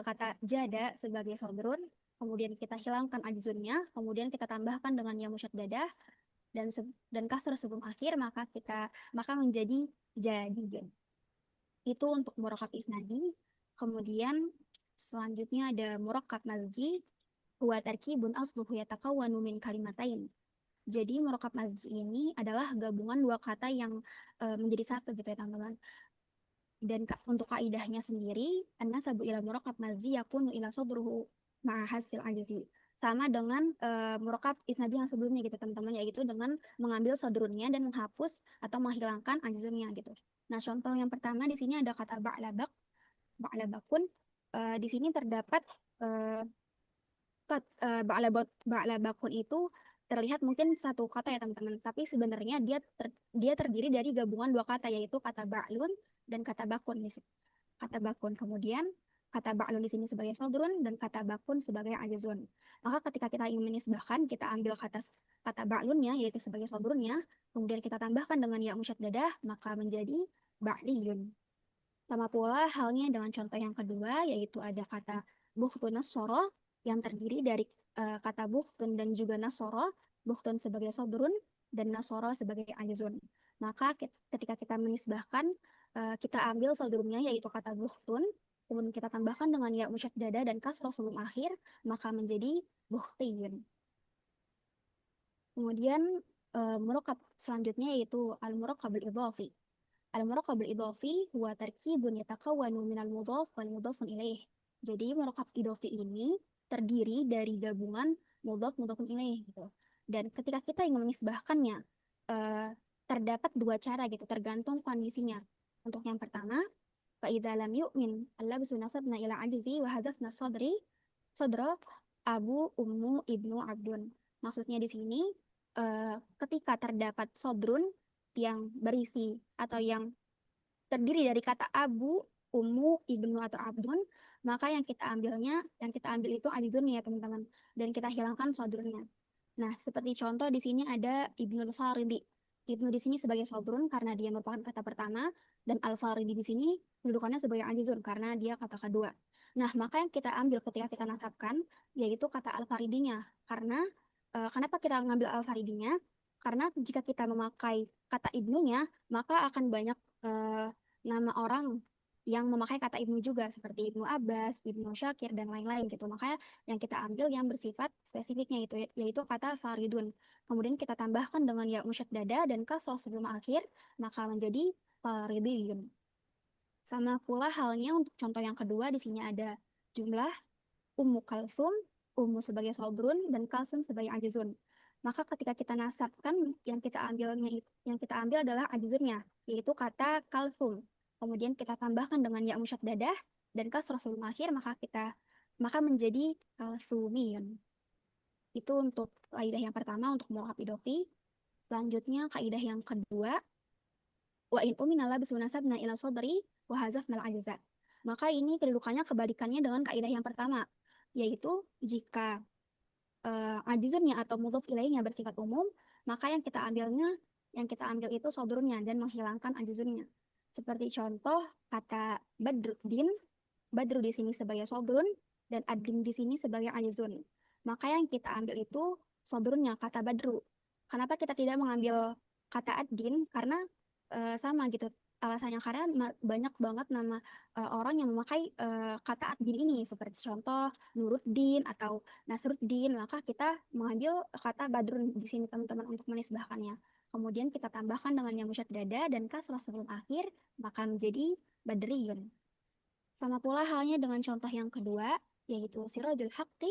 kata jada sebagai sodrun, kemudian kita hilangkan ajizunnya, kemudian kita tambahkan dengan ya musyaddadah dan kasrah sebelum akhir maka menjadi jadi. Itu untuk murakab isnadi. Kemudian selanjutnya ada murakab mazji huwa tarkibun asluhu yatakawwanu min kalimatain. Jadi murakab mazji ini adalah gabungan dua kata yang menjadi satu gitu ya teman-teman. Dan untuk kaidahnya sendiri, an-nasabu ila murakab mazji yakunu ila sadruhu ma'a hasfil ajzi. Sama dengan murakab isnadi yang sebelumnya gitu teman-teman, yaitu dengan mengambil sodrunnya dan menghapus atau menghilangkan ajzunnya gitu. Nah, contoh yang pertama di sini ada kata ba'labakun. Di sini terdapat ba'labakun itu terlihat mungkin satu kata ya teman-teman, tapi sebenarnya dia terdiri dari gabungan dua kata yaitu kata ba'lun dan kata bakun di sini. Kata bakun kemudian kata ba'lun di sini sebagai sodrun dan kata bakun sebagai ajazun. Maka ketika kita ingin menisbahkan, kita ambil kata ba'lunnya yaitu sebagai sodrunnya, kemudian kita tambahkan dengan ya musyaddadah maka menjadi ba'liyun. Sama pula halnya dengan contoh yang kedua yaitu ada kata bukhtun nassara yang terdiri dari kata bukhtun dan juga nasoro, bukhtun sebagai sodrun dan nasoro sebagai ajzun. Maka ketika kita menisbahkan, kita ambil sodrunnya yaitu kata bukhtun, kemudian kita tambahkan dengan ya musyaddada dan kasroh sebelum akhir, maka menjadi bukhtiyun. Kemudian murokab selanjutnya yaitu al-murokabul idhafi. Al-murokabul idhafi huwa tarkibun yatakawwanu minal mudhaf wal mudhafun ilaih. Jadi murokab idhafi ini terdiri dari gabungan mudhaf mudhafun ilaih gitu. Dan ketika kita ingin menisbahkannya, terdapat dua cara gitu, tergantung kondisinya. Untuk yang pertama, فإذا لم يؤمن اللبس نسبنا إلى عجزي وحذفنا صدر abu ummu ibnu abdun. Maksudnya di sini ketika terdapat sodrun yang berisi atau yang terdiri dari kata abu, ummu, ibnu atau abdun, maka yang kita ambil itu alizun ya teman-teman, dan kita hilangkan sodrunnya. Nah, seperti contoh di sini ada Ibnul Faridi. Ibnu di sini sebagai sodrun karena dia merupakan kata pertama, dan Al-Faridi di sini kedudukannya sebagai ajizun karena dia kata kedua. Nah, maka yang kita ambil ketika kita nasabkan yaitu kata Al-Faridinya. Karena kenapa kita mengambil Al-Faridinya? Karena jika kita memakai kata ibnunya, maka akan banyak nama orang yang memakai kata ibnu juga seperti Ibnu Abbas, Ibnu Syakir dan lain-lain gitu. Makanya yang kita ambil yang bersifat spesifiknya itu yaitu kata faridun. Kemudian kita tambahkan dengan ya musyaddada dan kasroh sebelum akhir, maka menjadi faridiyun. Sama pula halnya untuk contoh yang kedua, di sini ada jumlah Ummu Kalsum, Ummu sebagai sodrun dan Kalsum sebagai ajizun. Maka ketika kita nasabkan, yang kita ambil adalah ajizunnya, yaitu kata Kalsum. Kemudian kita tambahkan dengan ya musyaddadah dan kasroh sebelum akhir, maka menjadi kalsumiyun. Itu untuk kaidah yang pertama untuk murokab idhofi. Selanjutnya kaidah yang kedua, wa in umina labis nasabna ila sodri wa hazafna al-ajza. Maka ini kedudukannya kebalikannya dengan kaidah yang pertama, yaitu jika ajizunnya atau mudhof ilaihnya bersifat umum, maka yang kita ambil itu sodrunnya dan menghilangkan ajizunnya. Seperti contoh kata Badruddin, Badru di sini sebagai sodrun dan ad-din di sini sebagai ajizun. Maka yang kita ambil itu sodrunnya kata Badru. Kenapa kita tidak mengambil kata ad-din? Karena sama gitu. Alasannya karena banyak banget nama orang yang memakai kata ad-din ini, seperti contoh Nuruddin atau Nasruddin. Maka kita mengambil kata Badrun di sini teman-teman untuk menisbahkannya. Kemudian kita tambahkan dengan yang musyaddada dan kasrah sebelum akhir, maka menjadi Badriyun. Sama pula halnya dengan contoh yang kedua, yaitu Sirajul Haqqi,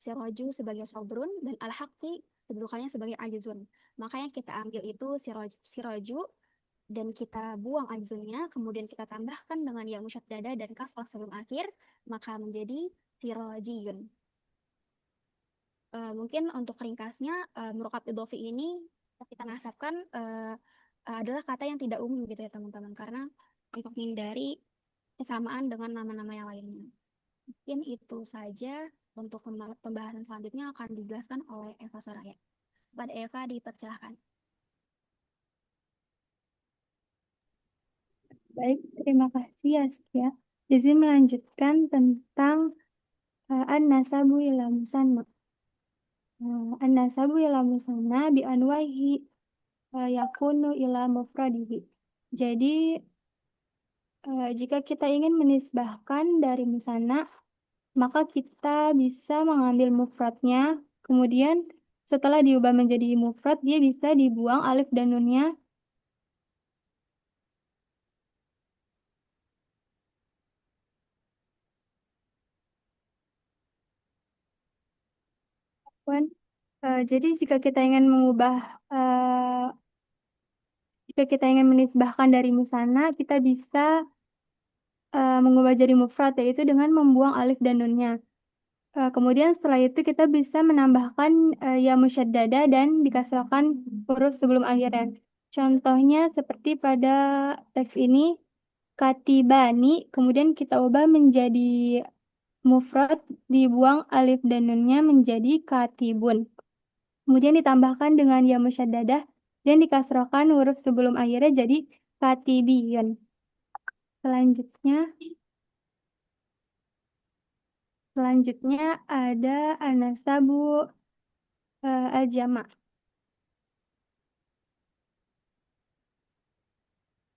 Siraju sebagai sodrun dan Al-Haqqi kedudukannya sebagai ajizun. Maka yang kita ambil itu Siraju dan kita buang ajizunnya, kemudian kita tambahkan dengan ya musyaddada dan kasrah sebelum akhir, maka menjadi Sirajiyun. Mungkin untuk ringkasnya, murokab idhofi ini kita nasabkan adalah kata yang tidak umum gitu ya teman-teman, karena untuk menghindari kesamaan dengan nama-nama yang lainnya. Mungkin itu saja untuk pembahasan selanjutnya akan dijelaskan oleh Eva Soraya. Pada Eva dipersilahkan.
Baik, terima kasih Askia. Jadi melanjutkan tentang an-nasabu ila musanna. An-nasabu ila musanna bi anwahi yakunu ila mufradihi. Jadi jika kita ingin menisbahkan dari musanna, maka kita bisa mengambil mufradnya, kemudian setelah diubah menjadi mufrad, dia bisa dibuang alif dan nunnya. Jadi jika kita ingin menisbahkan dari musanna, kita bisa mengubah jadi mufrad, yaitu dengan membuang alif dan nunnya. Kemudian setelah itu kita bisa menambahkan ya musyaddada dan dikasrahkan huruf sebelum akhirnya. Contohnya seperti pada teks ini, katibani, kemudian kita ubah menjadi mufrad, dibuang alif dan nunnya menjadi katibun. Kemudian ditambahkan dengan ya musyaddadah dan dikasrahkan huruf sebelum akhirnya jadi katibiyun. Selanjutnya Selanjutnya ada anasabu al-jama'.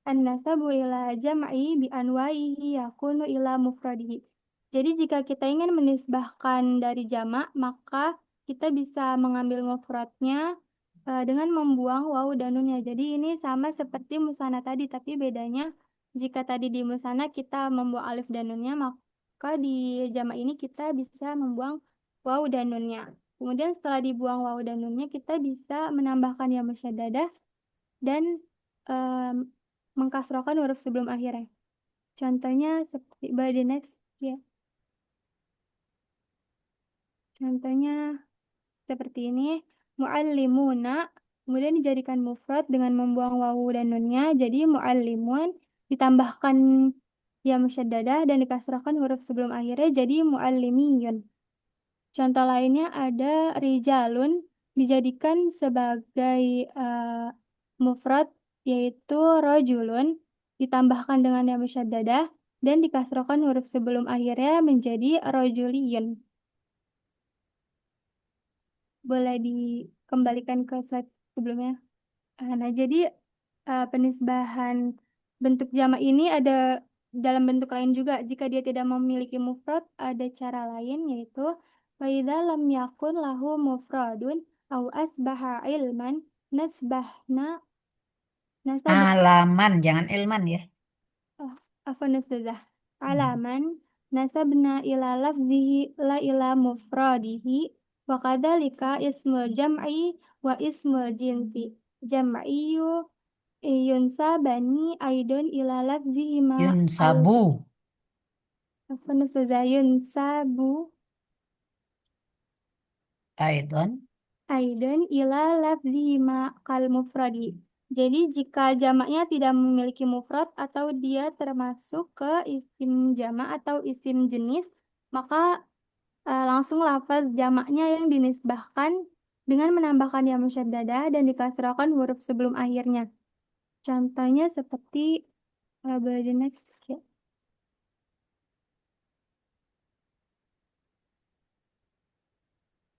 An-nasabu ila jam'i bi anwaihi yakunu ila mufradihi. Jadi jika kita ingin menisbahkan dari jamak, maka kita bisa mengambil mufradnya dengan membuang wawu dan nunnya. Jadi ini sama seperti musana tadi, tapi bedanya jika tadi di musana kita membuang alif dan nunnya, maka di jamak ini kita bisa membuang wawu dan nunnya. Kemudian setelah dibuang wawu dan nunnya, kita bisa menambahkan ya musyaddadah dan mengkasrohkan huruf sebelum akhirnya. Contohnya seperti by the next ya. Contohnya seperti ini, muallimuna kemudian dijadikan mufrad dengan membuang wawu dan nunnya, jadi muallimun ditambahkan ya musyaddadah dan dikasrohkan huruf sebelum akhirnya jadi muallimiyun. Contoh lainnya ada rijalun dijadikan sebagai mufrad yaitu rojulun ditambahkan dengan yang musyaddadah dan dikasrohkan huruf sebelum akhirnya menjadi rojuliyun. Boleh dikembalikan ke slide sebelumnya. Nah, jadi penisbahan bentuk jamak ini ada dalam bentuk lain juga. Jika dia tidak memiliki mufrad, ada cara lain yaitu wa idza lam yakun lahu mufradun au asbaha ilman nasbahna nasab
Alaman, jangan ilman ya.
afwan ustazah. Alaman nasabna ila lafzihi la ila mufradihi wa kadzalika ismul jam'i wa ismul jinsi. Jam'iyu yunsabani aidon ila lafzihima al
Yunsabu.
afwan ustazah yunsabu
Aidon.
aidon ila lafzihima kal mufradi. Jadi jika jamaknya tidak memiliki mufrad atau dia termasuk ke isim jamak atau isim jenis, maka langsung lafaz jamaknya yang dinisbahkan dengan menambahkan ya musyaddadah dan dikasrahkan huruf sebelum akhirnya. Contohnya seperti by the next ya.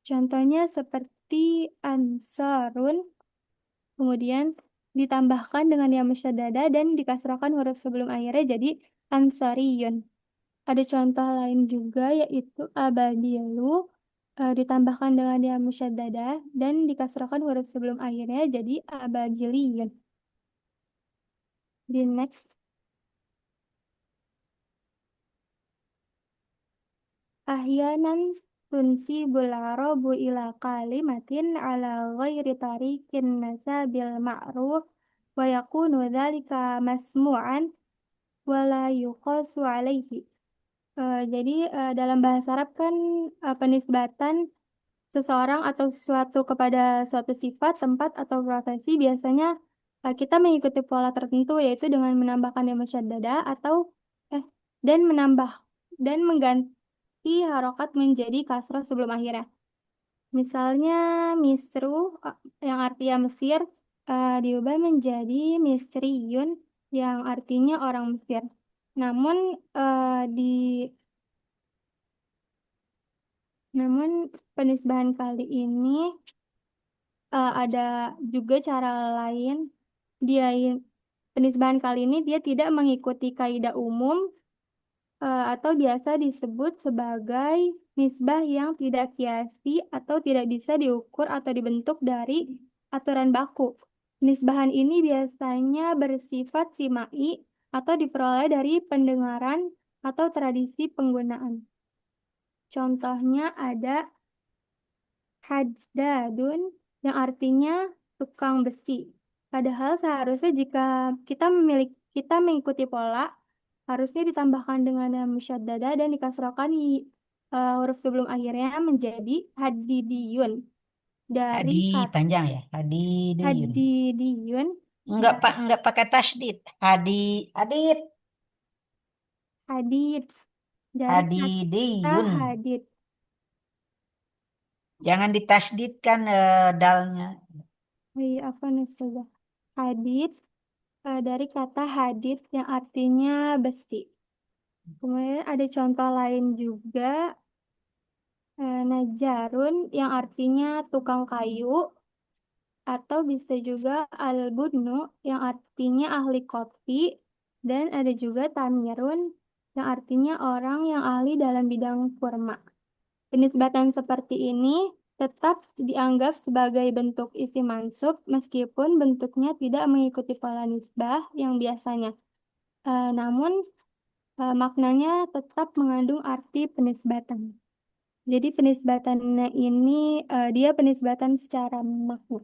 Contohnya seperti ansarun, kemudian ditambahkan dengan ya musyaddadah dan dikasrahkan huruf sebelum akhirnya jadi ansariyun. Ada contoh lain juga yaitu abadilu ditambahkan dengan ya musyaddadah dan dikasrahkan huruf sebelum akhirnya jadi abadiliyun. Di next. Ahyanan tunsibul arabu ila kalimatin ala ghairi tariqin nasabil ma'ruf wa yakunu dhalika masmu'an wa la yuqasu alaihi. Jadi dalam bahasa Arab kan penisbatan seseorang atau sesuatu kepada suatu sifat, tempat, atau profesi biasanya kita mengikuti pola tertentu yaitu dengan menambahkan ya musyaddadah atau dan mengganti harokat menjadi kasroh sebelum akhirnya. Misalnya misru yang artinya Mesir diubah menjadi misriyun yang artinya orang Mesir. Namun penisbahan kali ini ada juga cara lain. Penisbahan kali ini dia tidak mengikuti kaidah umum atau biasa disebut sebagai nisbah yang tidak kiasi atau tidak bisa diukur atau dibentuk dari aturan baku. Nisbahan ini biasanya bersifat simai atau diperoleh dari pendengaran atau tradisi penggunaan. Contohnya ada haddadun yang artinya tukang besi. Padahal seharusnya jika kita mengikuti pola, harusnya ditambahkan dengan musyaddadah dan dikasrohkan huruf sebelum akhirnya menjadi hadidiyun. Dari
Hadi panjang ya. Hadidiyun.
hadidiyun
Enggak pakai tasdid. Hadid.
hadid. Dari kata
Hadidiyun.
hadid.
Jangan ditasdidkan dalnya.
Apa nih Ustazah? Hadid dari kata hadid yang artinya besi. Kemudian ada contoh lain juga Najarun yang artinya tukang kayu, atau bisa juga al-budnu yang artinya ahli kopi, dan ada juga tamirun yang artinya orang yang ahli dalam bidang kurma. Penisbatan seperti ini tetap dianggap sebagai bentuk isim mansub meskipun bentuknya tidak mengikuti pola nisbah yang biasanya. Namun maknanya tetap mengandung arti penisbatan. Jadi penisbatannya ini dia penisbatan secara makna.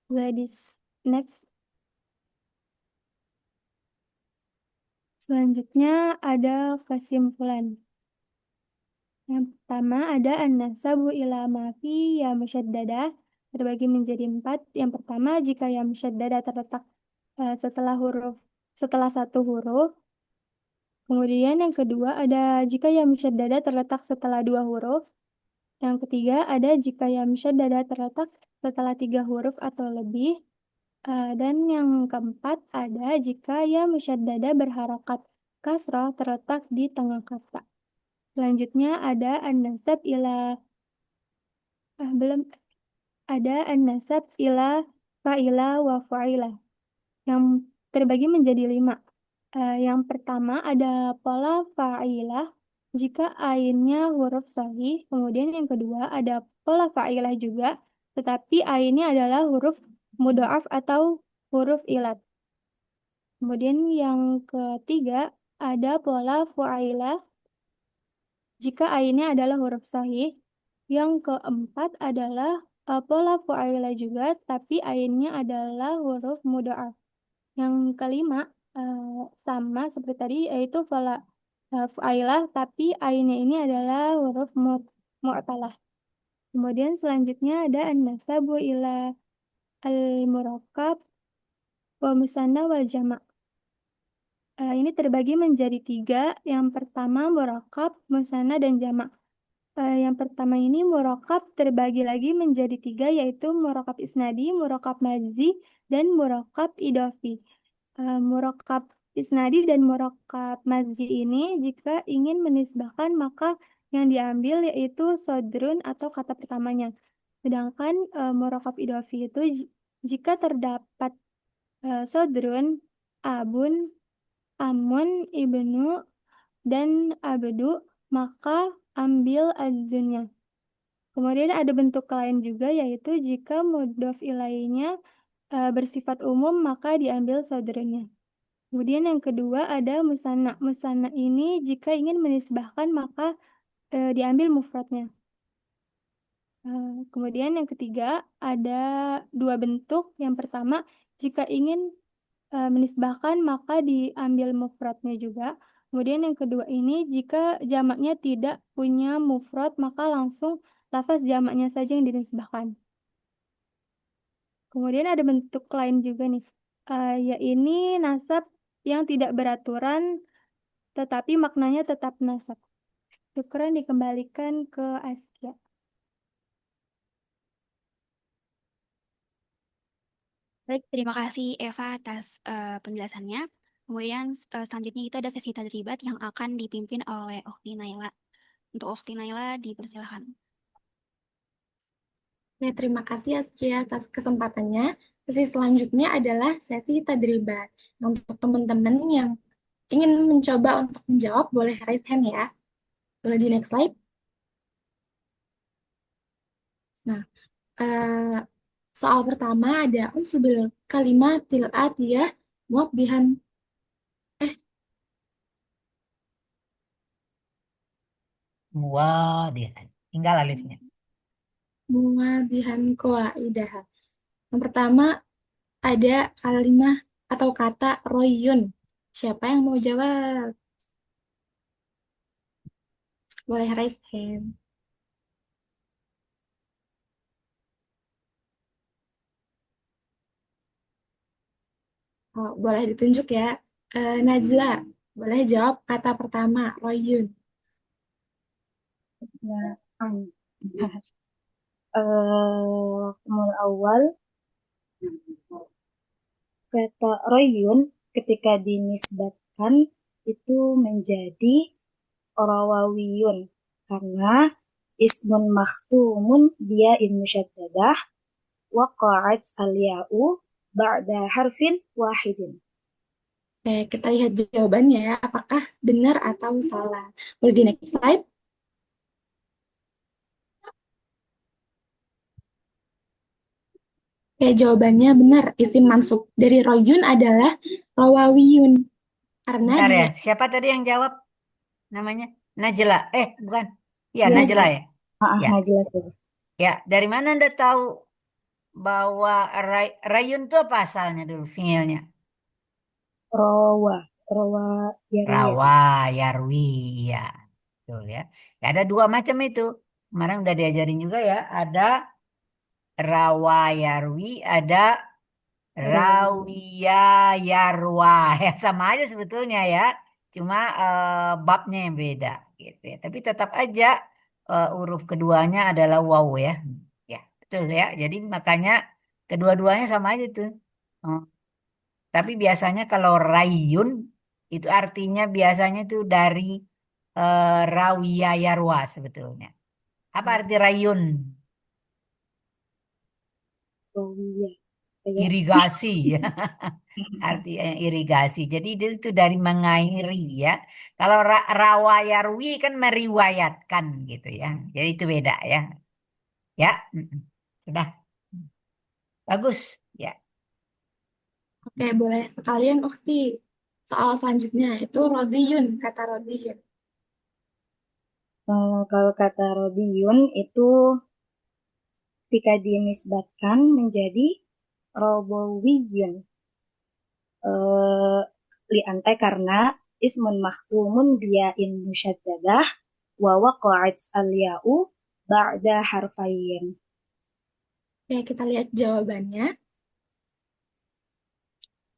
Ladies, next. Selanjutnya ada kesimpulan. Yang pertama ada an-nasabu ila ma fi ya musyaddadah terbagi menjadi 4. Yang pertama jika ya musyaddadah terletak setelah satu huruf. Kemudian yang kedua ada jika ya musyaddadah terletak setelah 2 huruf. Yang ketiga ada jika ya musyaddadah terletak setelah 3 huruf atau lebih. Dan yang keempat ada jika ya musyaddadah berharakat kasrah terletak di tengah kata. Selanjutnya ada an-nasab ila belum ada an-nasab ila fa'ila wa fa'ilah yang terbagi menjadi 5. Yang pertama ada pola fa'ilah jika ainnya huruf sahih. Kemudian yang kedua ada pola fa'ilah juga, tetapi ainnya adalah huruf mudha'af atau huruf ilat. Kemudian yang ketiga ada pola fa'ilah jika ainnya adalah huruf sahih. Yang keempat adalah pola fa'ilah juga, tapi ainnya adalah huruf mudha'af. Yang kelima sama seperti tadi, yaitu pola fa'ilah, tapi ainnya ini adalah huruf mu'talah. Kemudian selanjutnya ada an-nasabu ila al-murakkab wa musanna wal jama'. Ini terbagi menjadi 3. Yang pertama murakkab, musanna, dan jama'. Yang pertama ini murakkab terbagi lagi menjadi 3, yaitu murakkab isnadi, murakkab majzi, dan murakkab idofi. Murakkab isnadi dan murakkab majzi ini jika ingin menisbahkan maka yang diambil yaitu sodrun atau kata pertamanya. Sedangkan murakkab idofi itu jika terdapat sodrun, abun, amun, ibnu, dan abdu, maka ambil azunnya. Kemudian ada bentuk lain juga yaitu jika mudhof ilainya bersifat umum maka diambil sodrunnya. Kemudian yang kedua ada musanna. Musanna ini jika ingin menisbahkan maka diambil mufradnya. Kemudian yang ketiga ada 2 bentuk. Yang pertama jika ingin menisbahkan maka diambil mufradnya juga. Kemudian yang kedua ini jika jamaknya tidak punya mufrad maka langsung lafaz jamaknya saja yang dinisbahkan. Kemudian ada bentuk lain juga nih, yaitu nasab yang tidak beraturan tetapi maknanya tetap nasab. Syukran, dikembalikan ke Askia.
Baik, terima kasih Eva atas penjelasannya. Kemudian selanjutnya itu ada sesi tadribat yang akan dipimpin oleh Ukhti Naila. Untuk Ukhti Naila dipersilakan.
Ya, terima kasih Askia atas kesempatannya. Sesi selanjutnya adalah sesi tadribat. Untuk teman-teman yang ingin mencoba untuk menjawab, boleh raise hand ya. Boleh di next slide. Nah, soal pertama ada unsubil kalimatil atiyah muwaddihan
Muwadihan. Tinggal alifnya.
muwaddihan qawaidah. Yang pertama ada kalimat atau kata royun. Siapa yang mau jawab? Boleh raise hand. Oh, boleh ditunjuk ya. Najla, boleh jawab kata pertama, royun.
Ya, mul awal kata royun ketika dinisbatkan itu menjadi rawawiyun karena ismun makhtumun bia'in musyaddadah waqa'at al-ya'u ba'da harfin wahidin.
Oke, kita lihat jawabannya ya, apakah benar atau salah. Boleh di next slide. Oke, jawabannya benar. Isim mansub dari royun adalah rawawiyun. Karena
Bentar ya,
dia,
siapa tadi yang jawab namanya? Najla. Bukan. Ya,
Yes.
Najla ya. Ya,
Najla saja.
ya. Dari mana Anda tahu bahwa rayun itu apa asalnya dulu, fiilnya?
Rawa yarwi ya,
Rawa, yarwi, ya. Betul ya. Ya, ada dua macam itu. Kemarin udah diajarin juga ya. Ada rawa yarwi, ada rawiya yarwa. Ya, sama aja sebetulnya ya. Cuma babnya yang beda gitu ya. Tapi tetap aja huruf keduanya adalah waw ya. Ya, betul ya. Jadi makanya kedua-duanya sama aja tuh. Oh, tapi biasanya kalau rayun itu artinya biasanya tuh dari rawiya yarwa sebetulnya. Apa arti rayun?
Rawiyah. Kayak
Irigasi ya. Artinya irigasi. Jadi itu dari mengairi ya. Kalau rawa yarwi kan meriwayatkan gitu ya. Jadi itu beda ya. Ya, sudah bagus ya.
oke, boleh sekalian Ukti. Soal selanjutnya itu rodiyun, kata rodiyun.
kalau kata Rodiyun itu ketika dinisbatkan menjadi Robowiyun liantai karena ismun makhtumun bia'in musyaddadah wa waqa'at al-ya'u ba'da harfain.
Oke, kita lihat jawabannya.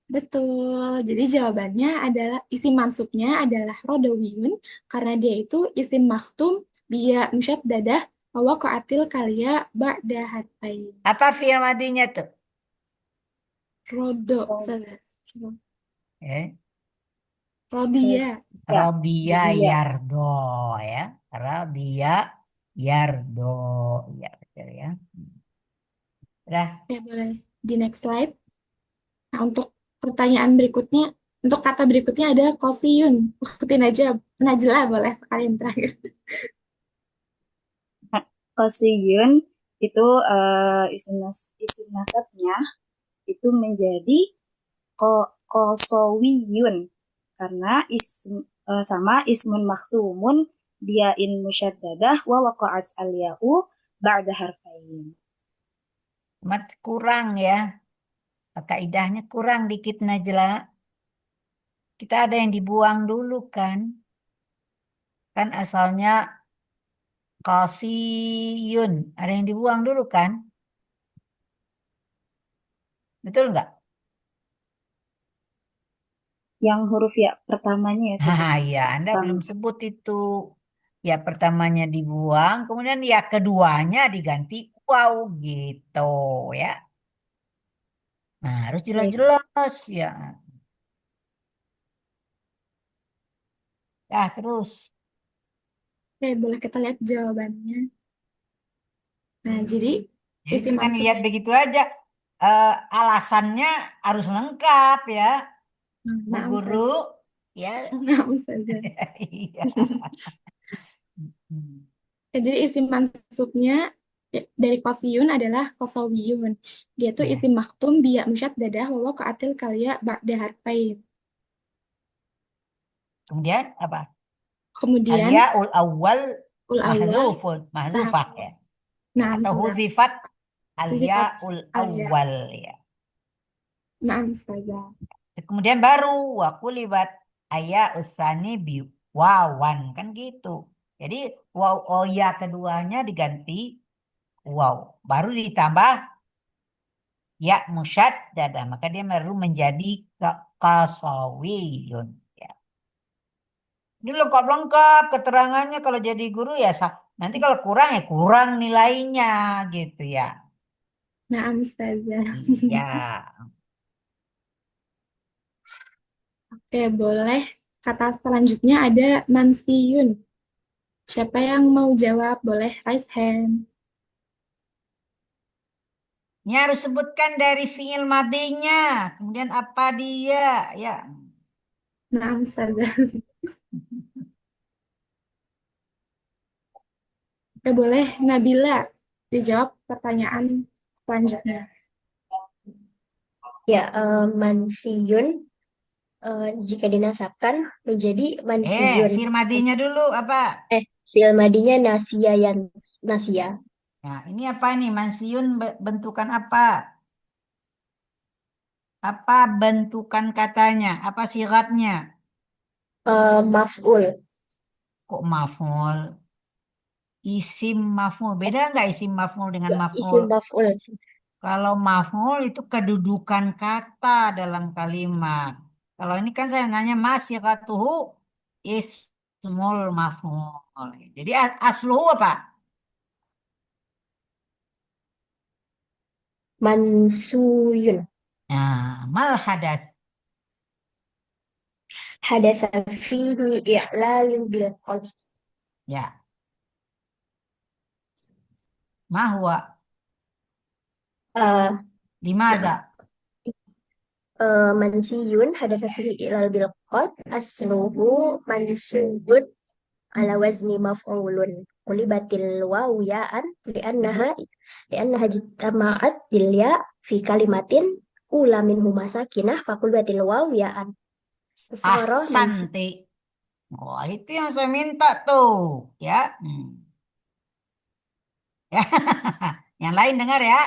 Betul. Jadi jawabannya adalah isim mansubnya adalah rodowiyun karena dia itu isim makhtum biya musyaddadah wa waqa'atil kalia ba'da harfain.
Apa fi'il madinya tuh?
Rodo,
Oh.
salah.
Eh,
Rodiya.
Rodia
Rodia.
Yardo ya. Rodia Yardo. Ya, betul ya. Udah.
Oke, boleh di next slide. Nah, untuk pertanyaan berikutnya, untuk kata berikutnya ada kosiyun. Ikutin aja. Najla boleh sekalian terakhir.
Qasiyun itu isim nasabnya itu menjadi qasawiyun karena sama ismun makhtumun bia'in musyaddadah wa waqa'at al-ya'u ba'da harfain.
Mat kurang ya. Kaidahnya kurang dikit Najla. Kita ada yang dibuang dulu kan. Kan asalnya kasiyun. Ada yang dibuang dulu kan. Betul nggak?
Yang huruf ya pertamanya ya Ustazah.
Ya, Anda
Pertama.
belum sebut itu. Ya pertamanya dibuang, kemudian ya keduanya diganti wow gitu ya. Nah, harus jelas-jelas ya. Ya, terus.
Oke, boleh kita lihat jawabannya. Nah, jadi
Jadi
isim
jangan
mansub.
lihat begitu aja. Alasannya harus lengkap ya. Bu
Nah,
Guru ya.
Nah, Ustazah.
Iya.
Ya, jadi isim mansubnya dari kosiyun adalah kosawiyun. Dia tuh
Ya.
isim maktum biya musyaddadah wa waqa'atil kalia ba'da harfain.
Kemudian apa?
Kemudian
Alia ul awal
ul awal
mahzufah ya.
nah,
Atau
Ustazah.
huzifat alia
Huzifat
ul
alia.
awal ya.
Nah, Ustazah.
Kemudian baru wakulibat ayat usani bi wawan kan gitu. Jadi waw oh ya keduanya diganti wow, baru ditambah ya musyaddadah, maka dia baru menjadi kasawiyun ya. Ini lengkap-lengkap keterangannya kalau jadi guru ya nanti kalau kurang ya kurang nilainya gitu ya.
Nah, Ustazah.
Iya.
Oke, boleh. Kata selanjutnya ada mansiyun. Siapa yang mau jawab? Boleh raise hand.
Ini harus sebutkan dari fiil madinya. Kemudian apa dia? Ya.
Nah, Ustazah. Oke, boleh Nabila dijawab pertanyaan selanjutnya.
Ya, mansiyun jika dinasabkan menjadi mansiyun.
Fiil madinya dulu apa?
Fi'il madinya nasia nasia.
Nah, ini apa nih? Mansiun bentukan apa? Apa bentukan katanya? Apa siratnya?
Maf'ul.
Kok maf'ul? Isim maf'ul. Beda nggak isim maf'ul dengan
Ya,
maf'ul?
isim maf'ul.
Kalau maf'ul itu kedudukan kata dalam kalimat. Kalau ini kan saya nanya masiratuhu ismul maf'ul. Jadi asluhu apa?
Mansuyun.
Nah, mal hadas.
Hadasa fihi i'lalun bil qalb.
Ya, mahwa.
Eh,
Dimana?
Mansiyun hadasa fihi i'lal bil qalb. Asluhu mansubun ala wazni maf'ulun. Qulibatil wawu ya'an li'annaha jitama'at bil ya fi kalimatin ula minhu masakinah faqulibatil wawu ya'an. Soro mansi.
Ahsanti. Wah, itu yang saya minta tuh, ya. Ya, yang lain dengar ya.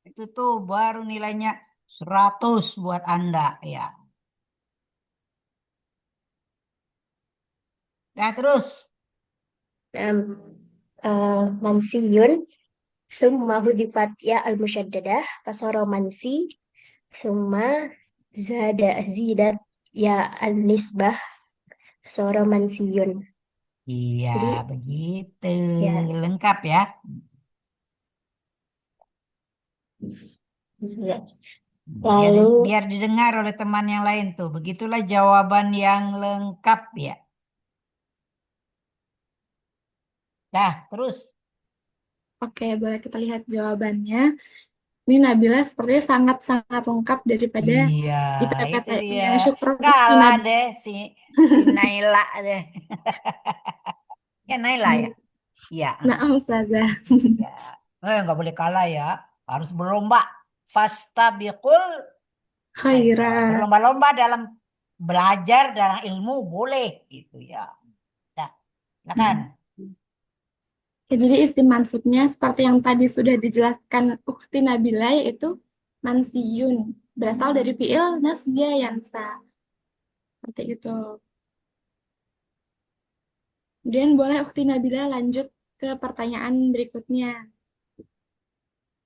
Itu tuh baru nilainya 100 buat Anda, ya. Ya, terus.
Mansiyun summa hudifat ya al musyaddadah kasoro mansi summa zidat ya al nisbah kasoro mansiyun.
Iya,
Jadi
begitu.
ya
Lengkap ya. Biar,
lalu
biar didengar oleh teman yang lain tuh. Begitulah jawaban yang lengkap ya. Dah, terus.
Oke, boleh kita lihat jawabannya. Ini Nabila sepertinya sangat-sangat lengkap daripada
Iya,
di
itu dia.
PPT-nya. Syukron Ukti
Kalah
Nabila.
deh si Naila deh. Ya Naila ya. Iya.
Nah, Ustazah.
Ya. Nggak boleh kalah ya. Harus berlomba. Fastabiqul khairat.
Khairat.
Berlomba-lomba dalam belajar dalam ilmu boleh gitu ya. Nah, silakan.
Ya, jadi isim mansubnya seperti yang tadi sudah dijelaskan Ukti Nabila yaitu mansiyun. Berasal dari fiil nasya yansa. Seperti itu. Kemudian boleh Ukti Nabila lanjut ke pertanyaan berikutnya.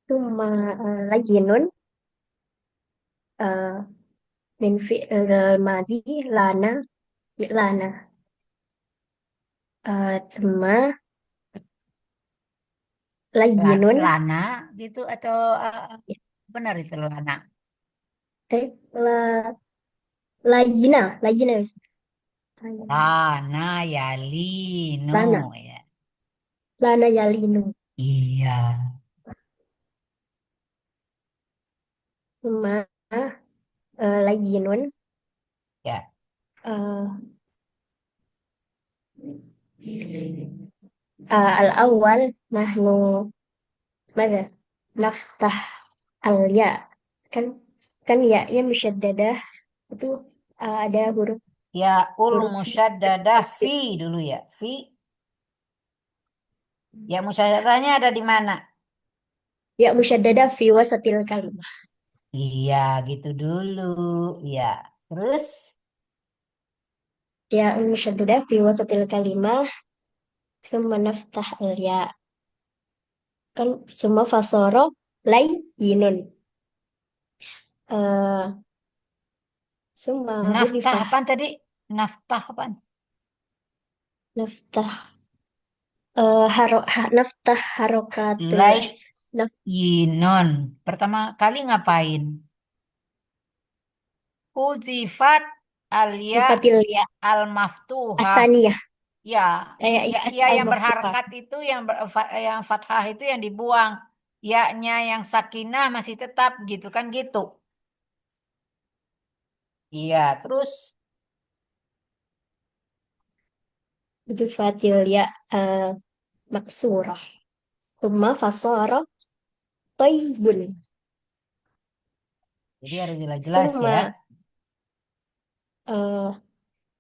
summa lajinun min fi'il madi lana lana summa lajinun
Lana gitu atau benar itu lana.
la lajina lajina
Lana yalino
lana
ya.
lana yalinu
Iya.
summa lajinun
Ya.
al awal nahnu mana naftah al ya kan kan ya musyaddadah itu ada huruf
Ya ul
huruf
musyaddadah fi dulu ya. Fi. Ya musyaddadahnya ada di mana?
ya musyaddadah fi wasatil kalimah.
Iya, gitu dulu. Iya. Terus
Ya musyaddadah fi wasatil kalimah summa naftah al ya kan summa fasoro layyinun eh summa
naftah
hudifah
apaan tadi? Naftah apaan?
naftah naftah harokatul naf
Layyinun. Pertama kali ngapain? Huzifat alia
nafatil ya
al maftuhah.
asaniyah
Ya,
Ya
ya,
ikat
ya yang
al-maftuhat.
berharakat itu yang fathah itu yang dibuang. Ya-nya yang sakinah masih tetap gitu kan gitu. Iya, terus
Bifatil ya maksurah. Thumma fasara taibun.
jadi harus jelas-jelas ya.
Thumma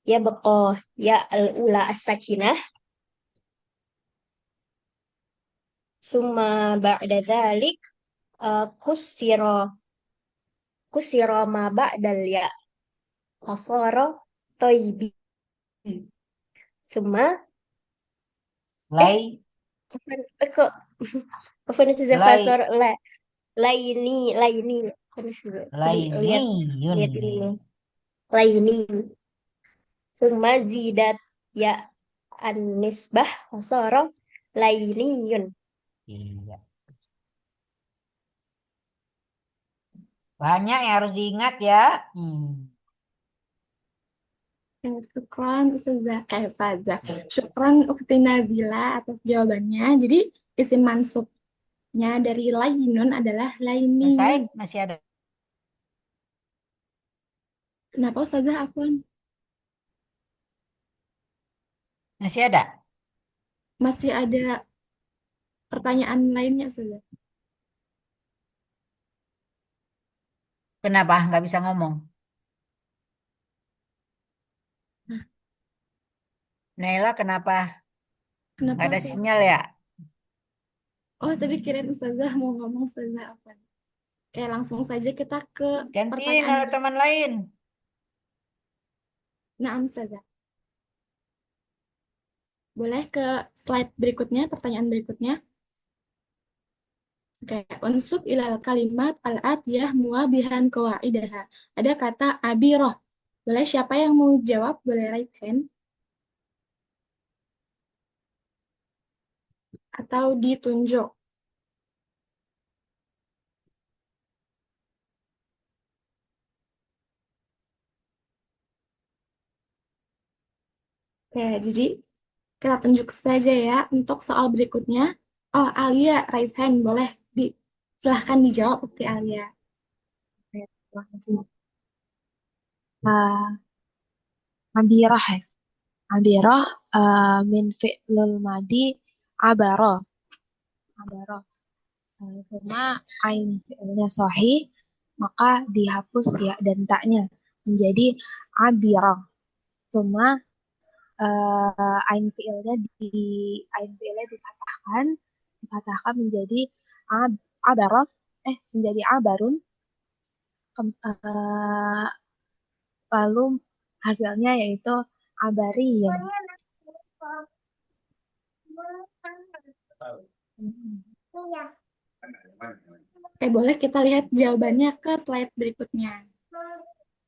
ya baqa ya al-ula as-sakinah. Thumma ba'da dhalik kusira ma ba'dal ya fasara taibin. Thumma
Lai,
kok Afwan Ustazah
lai,
fasara laini lihat
lainiyun.
lihat ini laini summa zidat ya an-nisbah fasara lainiyun.
Iya. Banyak yang harus diingat ya.
Syukran Ustazah. Syukran Ukti Nabila atas jawabannya. Jadi isim mansubnya dari lainun adalah
Mas
lainiyun.
Said masih ada.
Kenapa Ustazah Afwan?
Masih ada.
Masih ada pertanyaan lainnya Ustazah?
Kenapa nggak bisa ngomong?
Nah,
Naila kenapa
kenapa
nggak ada
Ustazah?
sinyal ya?
Oh, tapi kirain Ustazah mau ngomong Ustazah Afwan. Oke, langsung saja kita ke
Gantiin
pertanyaan
oleh teman lain.
Naam Ustazah. Boleh ke slide berikutnya, pertanyaan berikutnya. Oke, unsub ilal kalimat al-atiyah muwabihan qawaidaha. Ada kata abiroh. Boleh siapa yang mau jawab? Boleh raise hand. Atau ditunjuk. Oke, jadi kita tunjuk saja ya untuk soal berikutnya. Oh, Alia raise hand. Boleh silahkan dijawab Ukti Alia.
Terima kasih. Abirah ya. Abirah min fi'lul madi abara. Abara. Cuma ain fi'ilnya sahih, maka dihapus ya dan taknya menjadi abirah. Cuma ain fi'ilnya dipatahkan menjadi abara, menjadi abarun. Lalu hasilnya yaitu abariyun.
Oke, boleh kita lihat jawabannya ke slide berikutnya.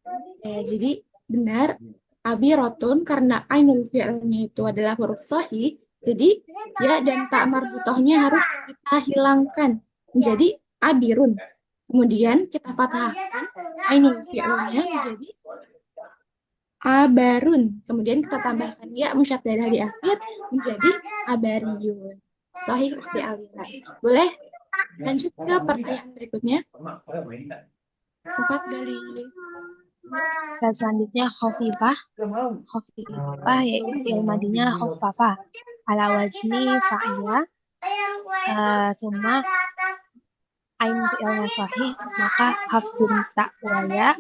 Oke, jadi benar abirotun karena ainul fi'ilnya itu adalah huruf sahih, jadi ya dan tak marbutohnya harus kita hilangkan menjadi abirun. Kemudian kita patahkan ainul fi'ilnya menjadi abarun. Kemudian kita tambahkan ya musyaddadah di akhir menjadi abariyun. Sahih Ukhti Alina. Boleh lanjut ke pertanyaan berikutnya. Tafadhali.
Dan selanjutnya khafifah yaitu fi'il madinya khaffafa ala wazni fa'ila. Cuma ain fi'ilnya sahih, maka hafzun ta wa ya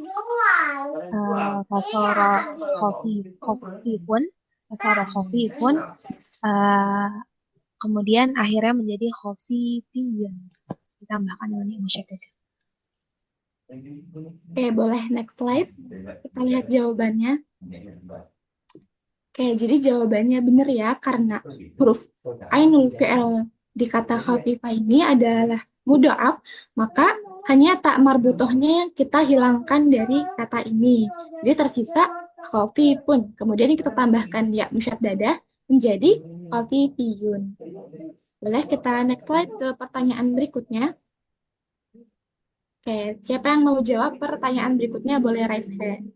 fasara khafifun kemudian akhirnya menjadi khafifiyun, ditambahkan dengan musyaddadah.
Oke, boleh next slide. Kita lihat jawabannya. Oke, jadi jawabannya benar ya, karena huruf ainul fi'il di kata khafifah ini adalah mudha'af, maka hanya tak marbutohnya yang kita hilangkan dari kata ini. Jadi tersisa khafifun. Kemudian kita tambahkan ya musyaddadah menjadi khafifiyun. Boleh kita next slide ke pertanyaan berikutnya. Oke, siapa yang mau jawab pertanyaan berikutnya boleh raise hand.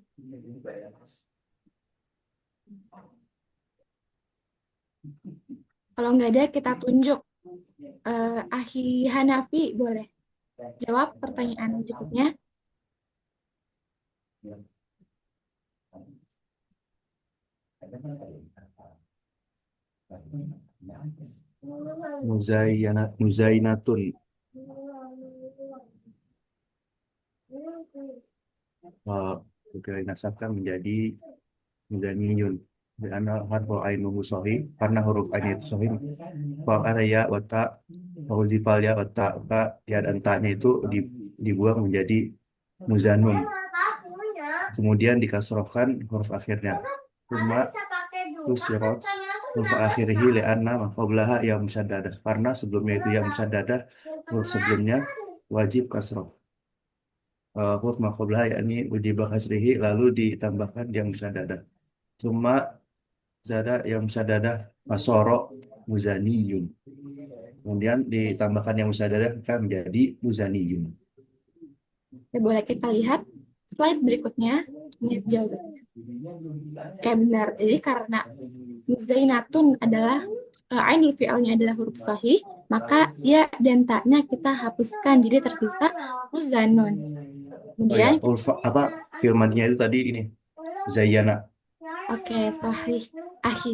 Kalau nggak ada, kita tunjuk. Akhi Hanafi boleh jawab pertanyaan berikutnya.
Muzainatun. Sudah dinasabkan menjadi muzaniyun. Karena harfu ainuhu sahih, karena huruf ain itu sahih. Fa ana ya wa ta, wa huzifal ya wa ta, ya dan ta-nya itu dibuang menjadi muzanun. Kemudian dikasrohkan huruf akhirnya. Kuma usirat huruf akhirih li'anna ma qablaha ya musyaddadah. Karena sebelumnya itu ya musyaddadah, huruf sebelumnya wajib kasroh. Huruf ma qablaha yakni wajibah kasrihi lalu ditambahkan yang musyaddadah. Cuma zada yang musyaddadah asoro muzaniyun. Kemudian ditambahkan yang musyaddadah kan menjadi muzaniyun.
Oke, boleh kita lihat slide berikutnya. Lihat jawabannya. Oke, benar. Jadi karena muzainatun adalah ainul fi'alnya adalah huruf sahih, maka ya dan taknya kita hapuskan jadi tersisa muzanun.
Oh ya,
Kemudian
apa fi'il madinya itu tadi ini zayyana.
oke, sahih akhi.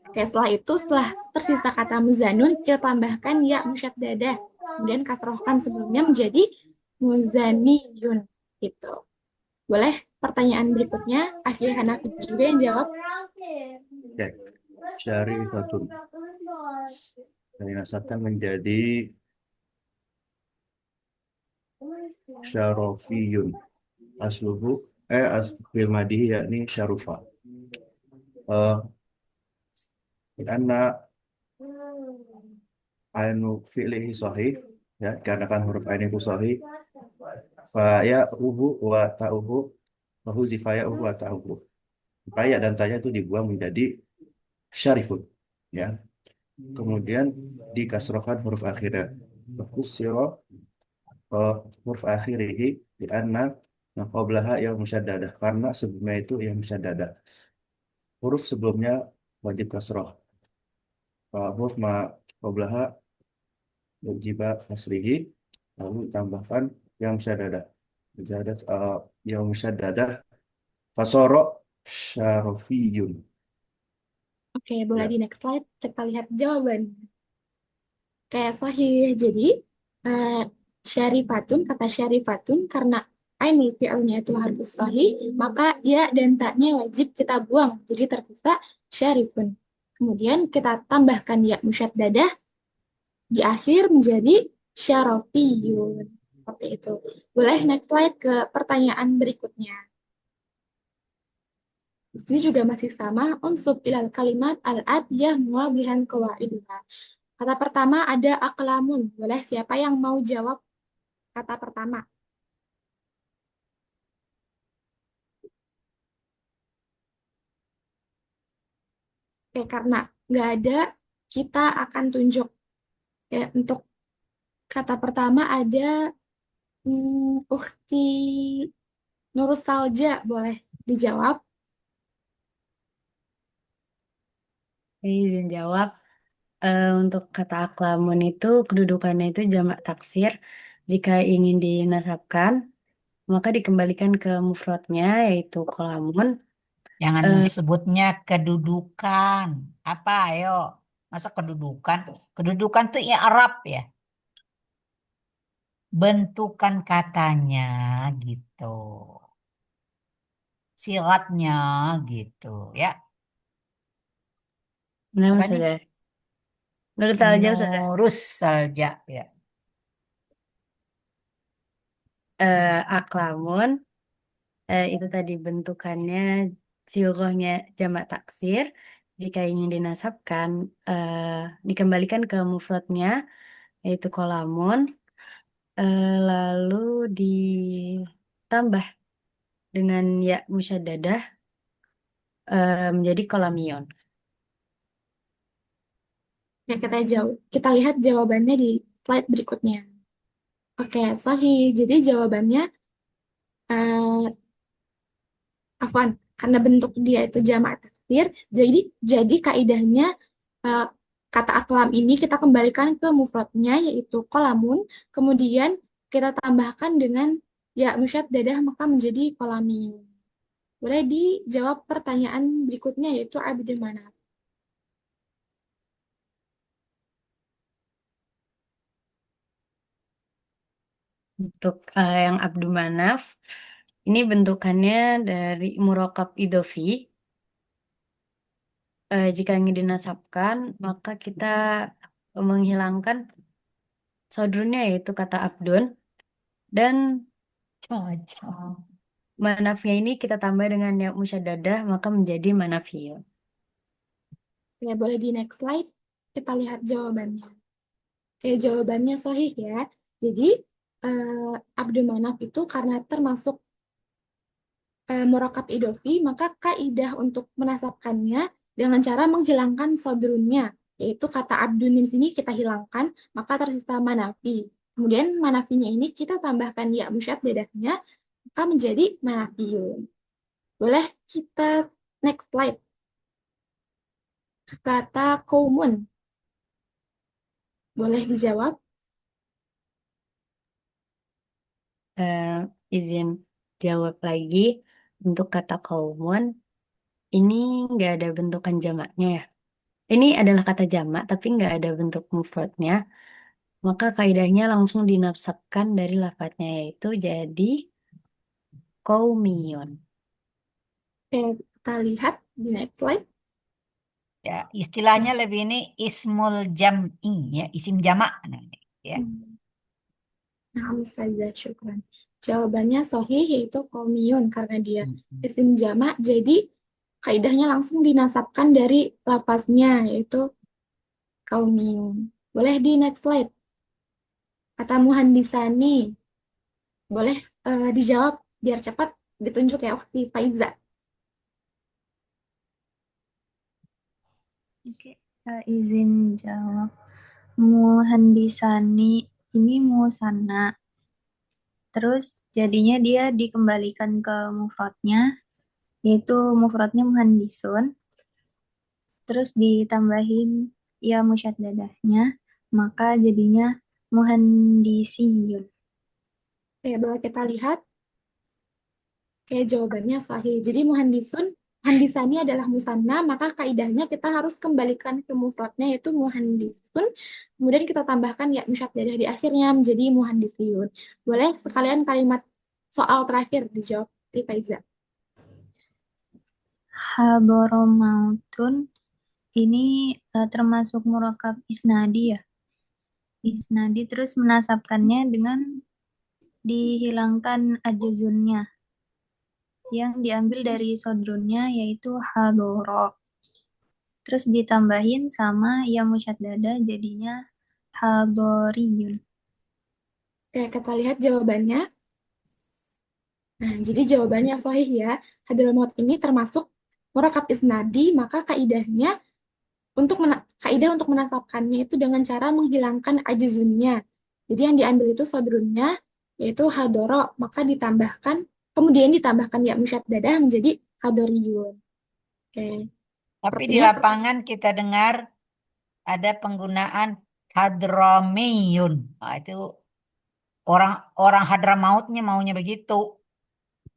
Oke, setelah tersisa kata muzanun, kita tambahkan ya musyaddadah. Kemudian kasrohkan sebelumnya menjadi muzaniyun. Gitu. Boleh pertanyaan berikutnya, akhi Hanafi juga yang jawab.
Oke, syarifatun. Dinasabkan menjadi syarofiyun. Asluhu fil madihi yakni syarufa. Karena ainu fi'lihi sahih, ya, karena kan huruf ain itu sahih. Fa ya uhu wa ta'uhu wa huzifa ya uhu wa ta'uhu. Maka ya dan tanya itu dibuang menjadi syarifun, ya. Kemudian dikasrohkan huruf akhirnya. Kusiro huruf akhirihi di anna qablaha yang musyaddadah, karena sebelumnya itu yang musyaddadah. Huruf sebelumnya wajib kasroh. Huruf ma qablaha wajib kasrihi, lalu tambahkan yang musyaddadah. Yang musyaddadah fasoro syarofiyun.
Oke, boleh
Ya.
di next slide kita lihat jawaban. Kayak sahih. Jadi syarifatun, kata syarifatun karena ainul fi'alnya itu harus sahih, maka ya dan taknya wajib kita buang. Jadi tersisa syarifun. Kemudian kita tambahkan ya musyaddadah di akhir menjadi syarafiyun. Seperti itu. Boleh next slide ke pertanyaan berikutnya. Di sini juga masih sama, unsub ilal kalimat al-adiyah muwadhihan qawaiduha. Kata pertama ada aklamun. Boleh siapa yang mau jawab kata pertama? Oke, karena nggak ada, kita akan tunjuk. Ya, untuk kata pertama ada Ukhti Nurus Salja. Boleh dijawab.
Izin jawab. Untuk kata aklamun itu kedudukannya itu jamak taksir. Jika ingin dinasabkan, maka dikembalikan ke mufradnya yaitu kolamun.
Jangan sebutnya kedudukan. Apa, ayo? Masa kedudukan? Kedudukan tuh i'rab ya. Bentukan katanya gitu. Siratnya gitu ya.
Benar,
Coba nih.
Saudara. Menurut Alja, Saudara.
Nurus Salja ya.
Aklamun itu tadi bentukannya sirohnya jamak taksir. Jika ingin dinasabkan, dikembalikan ke mufradnya yaitu kolamun, lalu ditambah dengan ya musyaddadah menjadi kolamion.
Ya, kita lihat jawabannya di slide berikutnya. Oke, sahih. Jadi jawabannya karena bentuk dia itu jamak taksir, jadi kaidahnya kata aklam ini kita kembalikan ke mufradnya yaitu kolamun, kemudian kita tambahkan dengan ya musyaddadah maka menjadi kolamiyun. Boleh dijawab pertanyaan berikutnya yaitu Abdul Manaf.
Untuk yang Abdul Manaf, ini bentukannya dari murokab idofi. Jika ingin dinasabkan, maka kita menghilangkan sodrunnya yaitu kata abdun, dan manafnya ini kita tambah dengan ya musyaddadah, maka menjadi manafiyun.
Ya, boleh di next slide. Kita lihat jawabannya. Oke, jawabannya sahih ya. Jadi, Abdul Manaf itu karena termasuk murakab idofi, maka kaidah untuk menasabkannya dengan cara menghilangkan sodrunnya, yaitu kata abdun di sini kita hilangkan, maka tersisa manafi. Kemudian manafinya ini kita tambahkan ya musyaddadahnya, maka menjadi manafiyun. Boleh kita next slide. Kata kaumun. Boleh dijawab?
Izin jawab lagi. Untuk kata kaumun, ini nggak ada bentukan jamaknya ya. Ini adalah kata jamak, tapi nggak ada bentuk mufradnya. Maka kaidahnya langsung dinasabkan dari lafadznya, yaitu jadi kaumiyun.
Oke, kita lihat di next slide.
Ya, istilahnya lebih ini ismul jam'i ya, isim jamak namanya, ya.
Nah, Ustazah, syukran. Jawabannya sahih yaitu qaumiyun karena dia isim jamak, jadi kaidahnya langsung dinasabkan dari lafaznya yaitu qaumiyun. Boleh di next slide. Kata muhandisani. Boleh dijawab biar cepat ditunjuk ya Ukti Faiza.
Oke, izin jawab. Muhandisani ini musanna. Terus jadinya dia dikembalikan ke mufradnya, yaitu mufradnya muhandisun. Terus ditambahin ya musyaddadahnya, maka jadinya muhandisiyun.
Oke, boleh kita lihat. Oke, jawabannya sahih. Jadi muhandisani adalah musanna, maka kaidahnya kita harus kembalikan ke mufradnya yaitu muhandisun. Kemudian kita tambahkan ya musyaddadah di akhirnya menjadi muhandisiyun. Boleh sekalian kalimat soal terakhir dijawab di Faiza.
Hadoromautun ini termasuk murakab isnadi ya. Isnadi terus menasabkannya dengan dihilangkan ajazunnya yang diambil dari sodrunnya yaitu hadoro. Terus ditambahin sama yang musyaddada jadinya hadoriyun.
Oke, kita lihat jawabannya. Nah, jadi jawabannya sahih ya. Hadramaut ini termasuk murakab isnadi, maka kaidahnya kaidah untuk menasabkannya itu dengan cara menghilangkan ajzunnya. Jadi yang diambil itu sodrunnya, yaitu hadoro, maka kemudian ditambahkan ya musyaddadah menjadi hadoriyun. Oke.
Tapi di lapangan kita dengar ada penggunaan hadramiyun. Nah, itu orang Hadramautnya maunya begitu.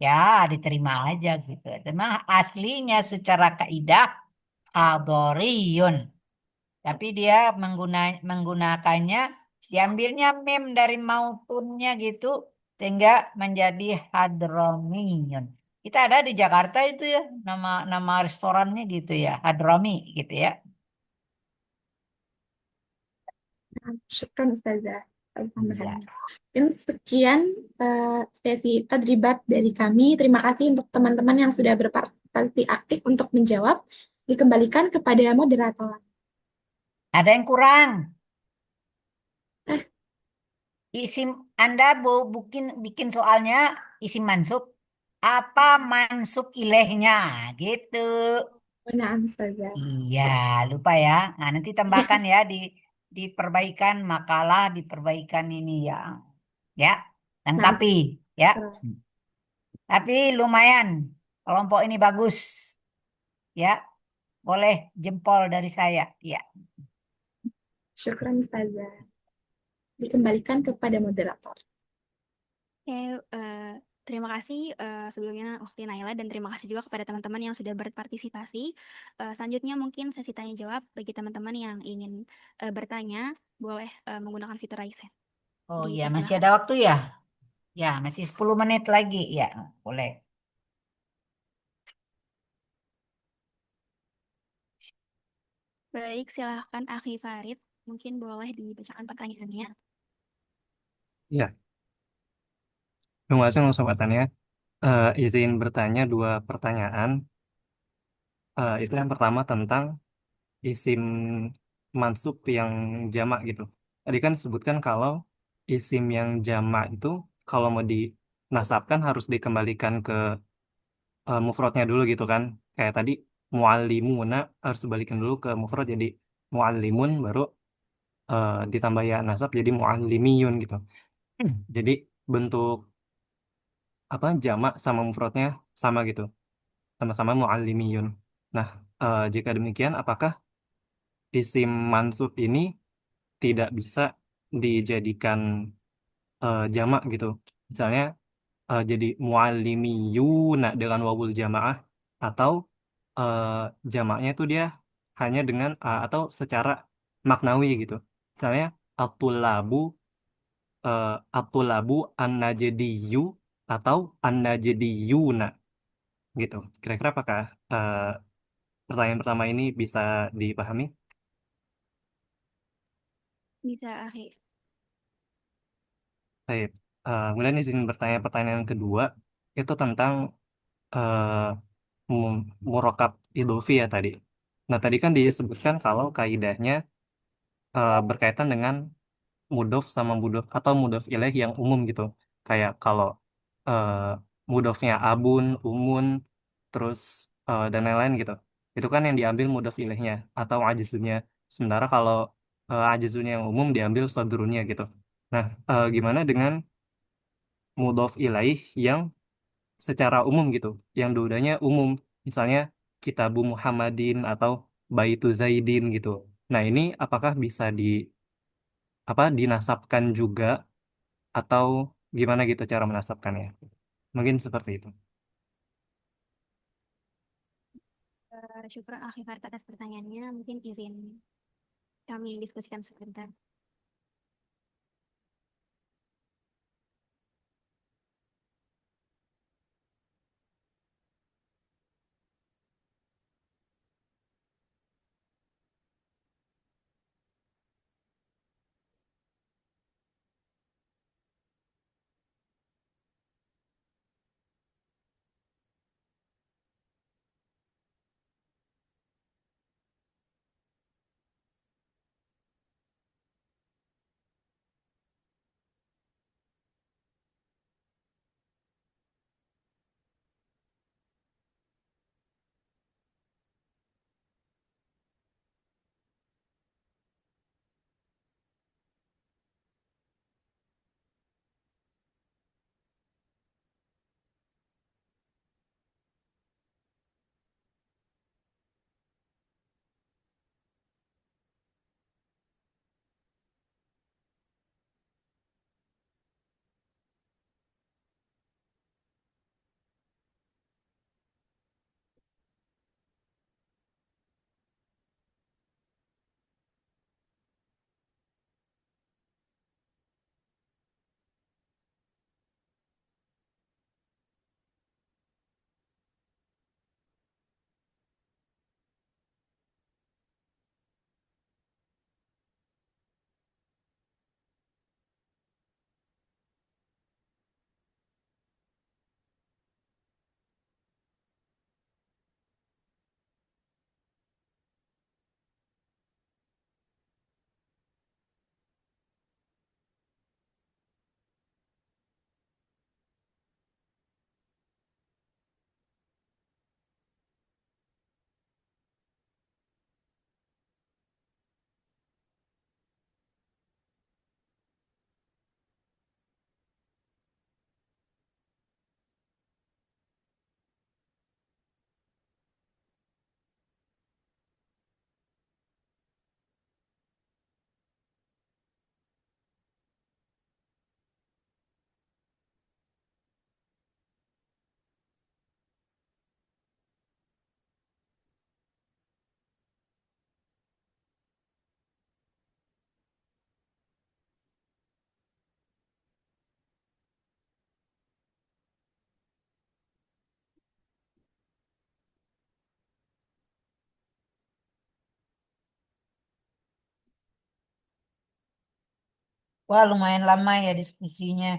Ya, diterima aja gitu. Memang aslinya secara kaidah hadoriyun. Tapi dia menggunakannya, diambilnya mem dari mautunnya gitu, sehingga menjadi hadramiyun. Kita ada di Jakarta itu ya, nama restorannya gitu ya, Hadrami gitu ya.
Syukran Ustazah tambahannya. Dan sekian sesi tadribat dari kami. Terima kasih untuk teman-teman yang sudah berpartisipasi aktif untuk menjawab. Dikembalikan kepada moderator.
Ada yang kurang. Isim Anda bikin soalnya isim mansub. Apa mansub ilehnya gitu.
Nah, Ustazah.
Iya, lupa ya. Nah, nanti tambahkan ya di perbaikan makalah, diperbaikan ini ya, lengkapi ya. Tapi lumayan, kelompok ini bagus ya. Boleh jempol dari saya ya.
Syukran Ustazah. Dikembalikan kepada moderator.
Oke, terima kasih sebelumnya Ukti Naila dan terima kasih juga kepada teman-teman yang sudah berpartisipasi. Selanjutnya mungkin sesi tanya jawab bagi teman-teman yang ingin bertanya, boleh menggunakan fitur raise hand.
Oh iya, masih
Dipersilahkan.
ada waktu ya? Ya, masih 10 menit lagi. Ya, boleh.
Baik, silahkan Akhi Farid. Mungkin boleh dibacakan pertanyaannya.
Iya, terima kasih untuk kesempatannya. Izin bertanya dua pertanyaan. Itu yang pertama tentang isim mansub yang jamak gitu. Tadi kan disebutkan kalau isim yang jamak itu kalau mau dinasabkan harus dikembalikan ke mufradnya dulu gitu kan. Kayak tadi muallimuna harus dibalikin dulu ke mufrad jadi muallimun baru ditambah ya nasab jadi muallimiyun gitu. Jadi bentuk apa jamak sama mufradnya sama gitu. Sama-sama muallimiyun. Nah, jika demikian apakah isim mansub ini tidak bisa dijadikan jamak gitu. Misalnya jadi muallimiyuna dengan wawul jamaah atau eh, jamaknya itu dia hanya dengan atau secara maknawi gitu. Misalnya atulabu atulabu an-najdiyu atau an-najdiyuna gitu. Kira-kira apakah pertanyaan pertama ini bisa dipahami?
Bisa, Akhi.
Baik. Kemudian izin bertanya pertanyaan yang kedua itu tentang murokab idhofi ya tadi. Nah tadi kan disebutkan kalau kaidahnya berkaitan dengan mudof sama mudof atau mudof ilaih yang umum gitu. Kayak kalau uh, mudofnya abun, umun, terus dan lain-lain gitu. Itu kan yang diambil mudof ilaihnya atau ajizunya. Sementara kalau ajizunya yang umum diambil sodrunya gitu. Nah, gimana dengan mudof ilaih yang secara umum gitu, yang dua-duanya umum, misalnya Kitabu Muhammadin atau Baitu Zaidin gitu. Nah, ini apakah bisa dinasabkan juga atau gimana gitu cara menasabkannya? Mungkin seperti itu.
Syukur Akhi Farid atas pertanyaannya. Mungkin izin kami diskusikan sebentar.
Wah, lumayan lama ya diskusinya.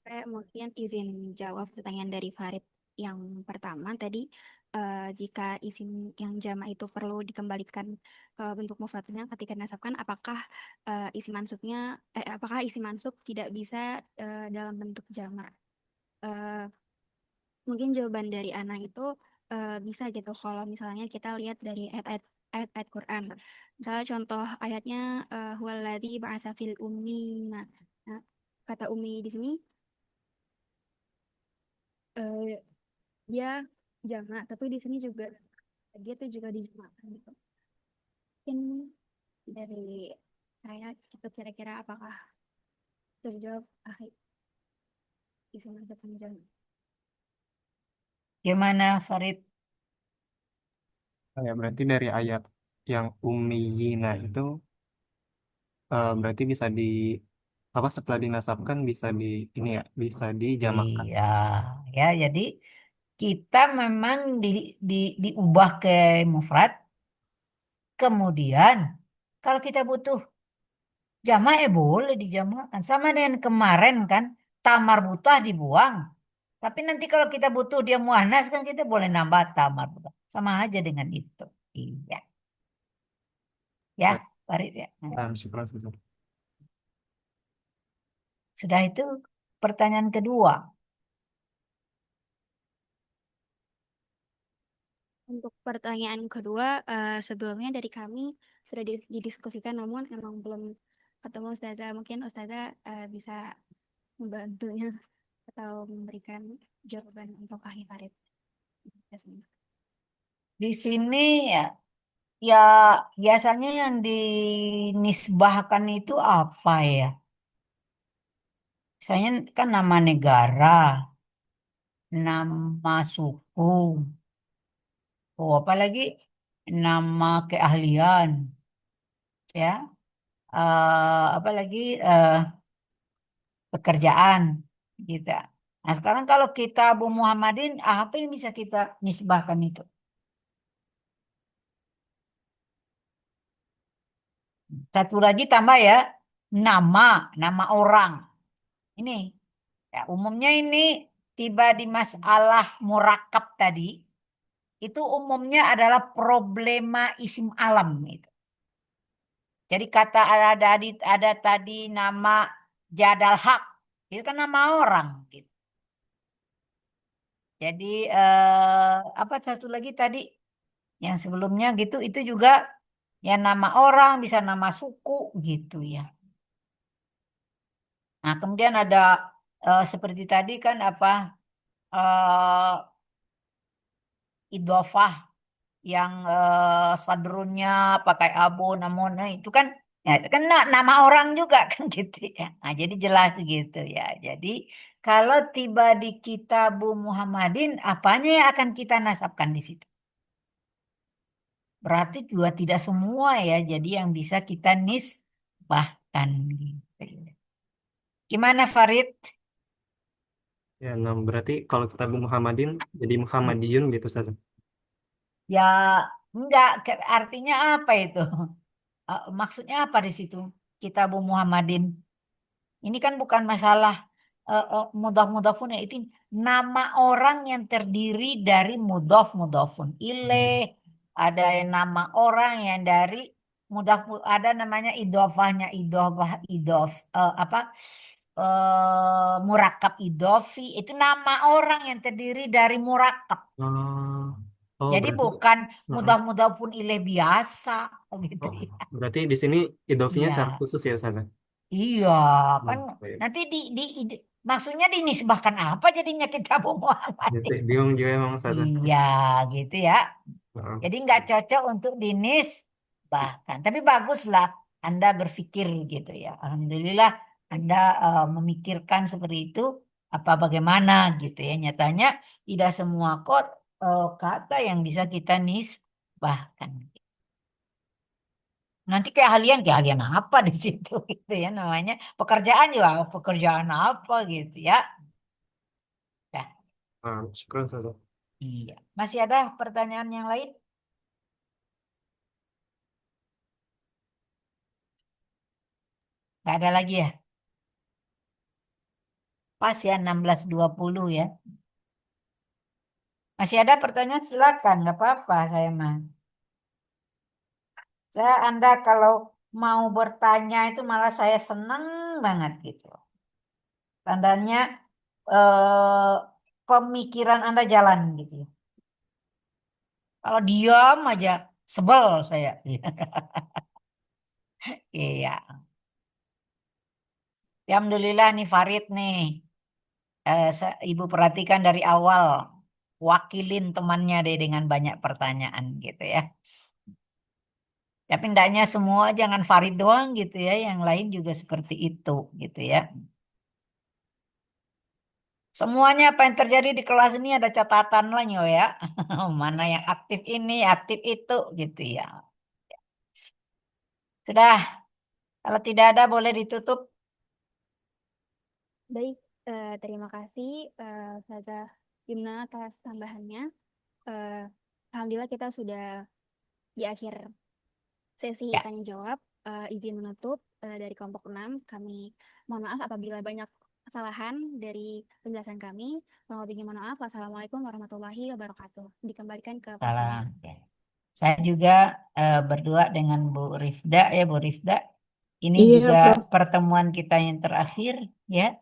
Saya mungkin izin jawab pertanyaan dari Farid yang pertama tadi. Jika isim yang jama itu perlu dikembalikan ke bentuk mufradnya ketika nasabkan, apakah isim mansub tidak bisa dalam bentuk jama? Eh, Mungkin jawaban dari Ana itu bisa gitu kalau misalnya kita lihat dari ayat-ayat Quran. Misalnya contoh ayatnya huwaladzi ba'atsa fil ummi. Nah, kata ummi di sini eh, dia jamak, tapi di sini juga dia tuh juga dijamakkan gitu. Mungkin dari saya itu kira-kira apakah terjawab akhir isim mansub jamak.
Gimana, Farid?
Ya, berarti dari ayat yang ummiyina itu berarti bisa apa setelah dinasabkan bisa ini ya bisa dijamakkan.
Iya, ya jadi kita memang diubah ke mufrad. Kemudian kalau kita butuh jamak boleh dijamakkan. Sama dengan kemarin kan, tamar butah dibuang. Tapi nanti kalau kita butuh dia muannas kan kita boleh nambah tamar butah. Sama aja dengan itu. Iya, ya,
Baik.
Farid ya.
Syukran, syukran.
Sudah itu pertanyaan kedua.
Untuk pertanyaan kedua, sebelumnya dari kami sudah didiskusikan, namun emang belum ketemu Ustazah. Mungkin Ustazah bisa membantunya atau memberikan jawaban untuk Ahli Farid.
Di sini ya biasanya yang dinisbahkan itu apa ya? Misalnya kan nama negara, nama suku, oh apalagi nama keahlian, ya, apalagi pekerjaan, gitu. Nah sekarang kalau kita Abu Muhammadin, apa yang bisa kita nisbahkan itu? Satu lagi tambah ya, nama orang. Ini ya, umumnya ini tiba di masalah murakab tadi, itu umumnya adalah problema isim alam itu. Jadi kata ada tadi nama Jadal Haq, itu kan nama orang gitu. Jadi apa satu lagi tadi yang sebelumnya gitu itu juga ya nama orang bisa nama suku gitu ya. Nah kemudian ada seperti tadi kan apa idofah yang sadrunnya pakai abu namun itu kan ya itu kan nama orang juga kan gitu ya. Nah, jadi jelas gitu ya. Jadi kalau tiba di Kitabu Muhammadin apanya yang akan kita nasabkan di situ? Berarti juga tidak semua ya. Jadi yang bisa kita nisbahkan gitu. Gimana Farid?
Ya, nah, berarti kalau kita Muhammadin jadi Muhammadiyun gitu saja.
Ya enggak artinya apa itu? Maksudnya apa di situ? Kitabu Muhammadin. Ini kan bukan masalah mudhaf-mudhafun ya. Itu nama orang yang terdiri dari mudhaf-mudhafun ilaih. Ada yang nama orang yang dari mudhaf, ada namanya idofahnya apa murakab idofi. Itu nama orang yang terdiri dari murakab.
Oh,
Jadi
berarti
bukan
Heeh.
mudhaf-mudhafun ilaih biasa gitu
Oh,
ya.
berarti di sini idofinya secara
Iya.
khusus ya Ustazah?
Iya, kan
Baik.
nanti maksudnya dinisbahkan apa jadinya kita Muhammad?
Jadi bingung juga emang Ustazah.
Iya, gitu ya.
Heeh.
Jadi nggak cocok untuk dinisbahkan. Tapi baguslah Anda berpikir gitu ya. Alhamdulillah Anda memikirkan seperti itu. Apa bagaimana gitu ya. Nyatanya tidak semua kata yang bisa kita nisbahkan. Nanti keahlian apa di situ gitu ya namanya. Pekerjaan juga pekerjaan apa gitu ya. Nah,
Syukran Ustazah.
Iya. Masih ada pertanyaan yang lain? Nggak ada lagi ya? Pas ya 16.20 ya. Masih ada pertanyaan silakan, nggak apa-apa saya mah. Anda kalau mau bertanya itu malah saya senang banget gitu. Tandanya eh, pemikiran Anda jalan gitu. Kalau diam aja sebel saya. Iya. Ya, alhamdulillah nih Farid nih. Ibu perhatikan dari awal. Wakilin temannya deh dengan banyak pertanyaan gitu ya. Tapi hendaknya semua jangan Farid doang gitu ya. Yang lain juga seperti itu gitu ya. Semuanya apa yang terjadi di kelas ini ada catatan lah nyo ya. Mana yang aktif ini, aktif itu gitu ya. Sudah, kalau tidak ada boleh ditutup.
Baik, terima kasih Ustazah Yumna atas tambahannya. Alhamdulillah kita sudah di akhir sesi
Ya,
tanya jawab. Izin menutup dari kelompok 6. Kami mohon maaf apabila banyak kesalahan dari penjelasan kami. Mohon maaf. Wassalamualaikum warahmatullahi wabarakatuh. Dikembalikan ke Pak Fahmi.
salam. Ya. Saya juga berdua dengan Bu Rifda ya Bu Rifda. Ini
Iya,
juga
Prof.
pertemuan kita yang terakhir ya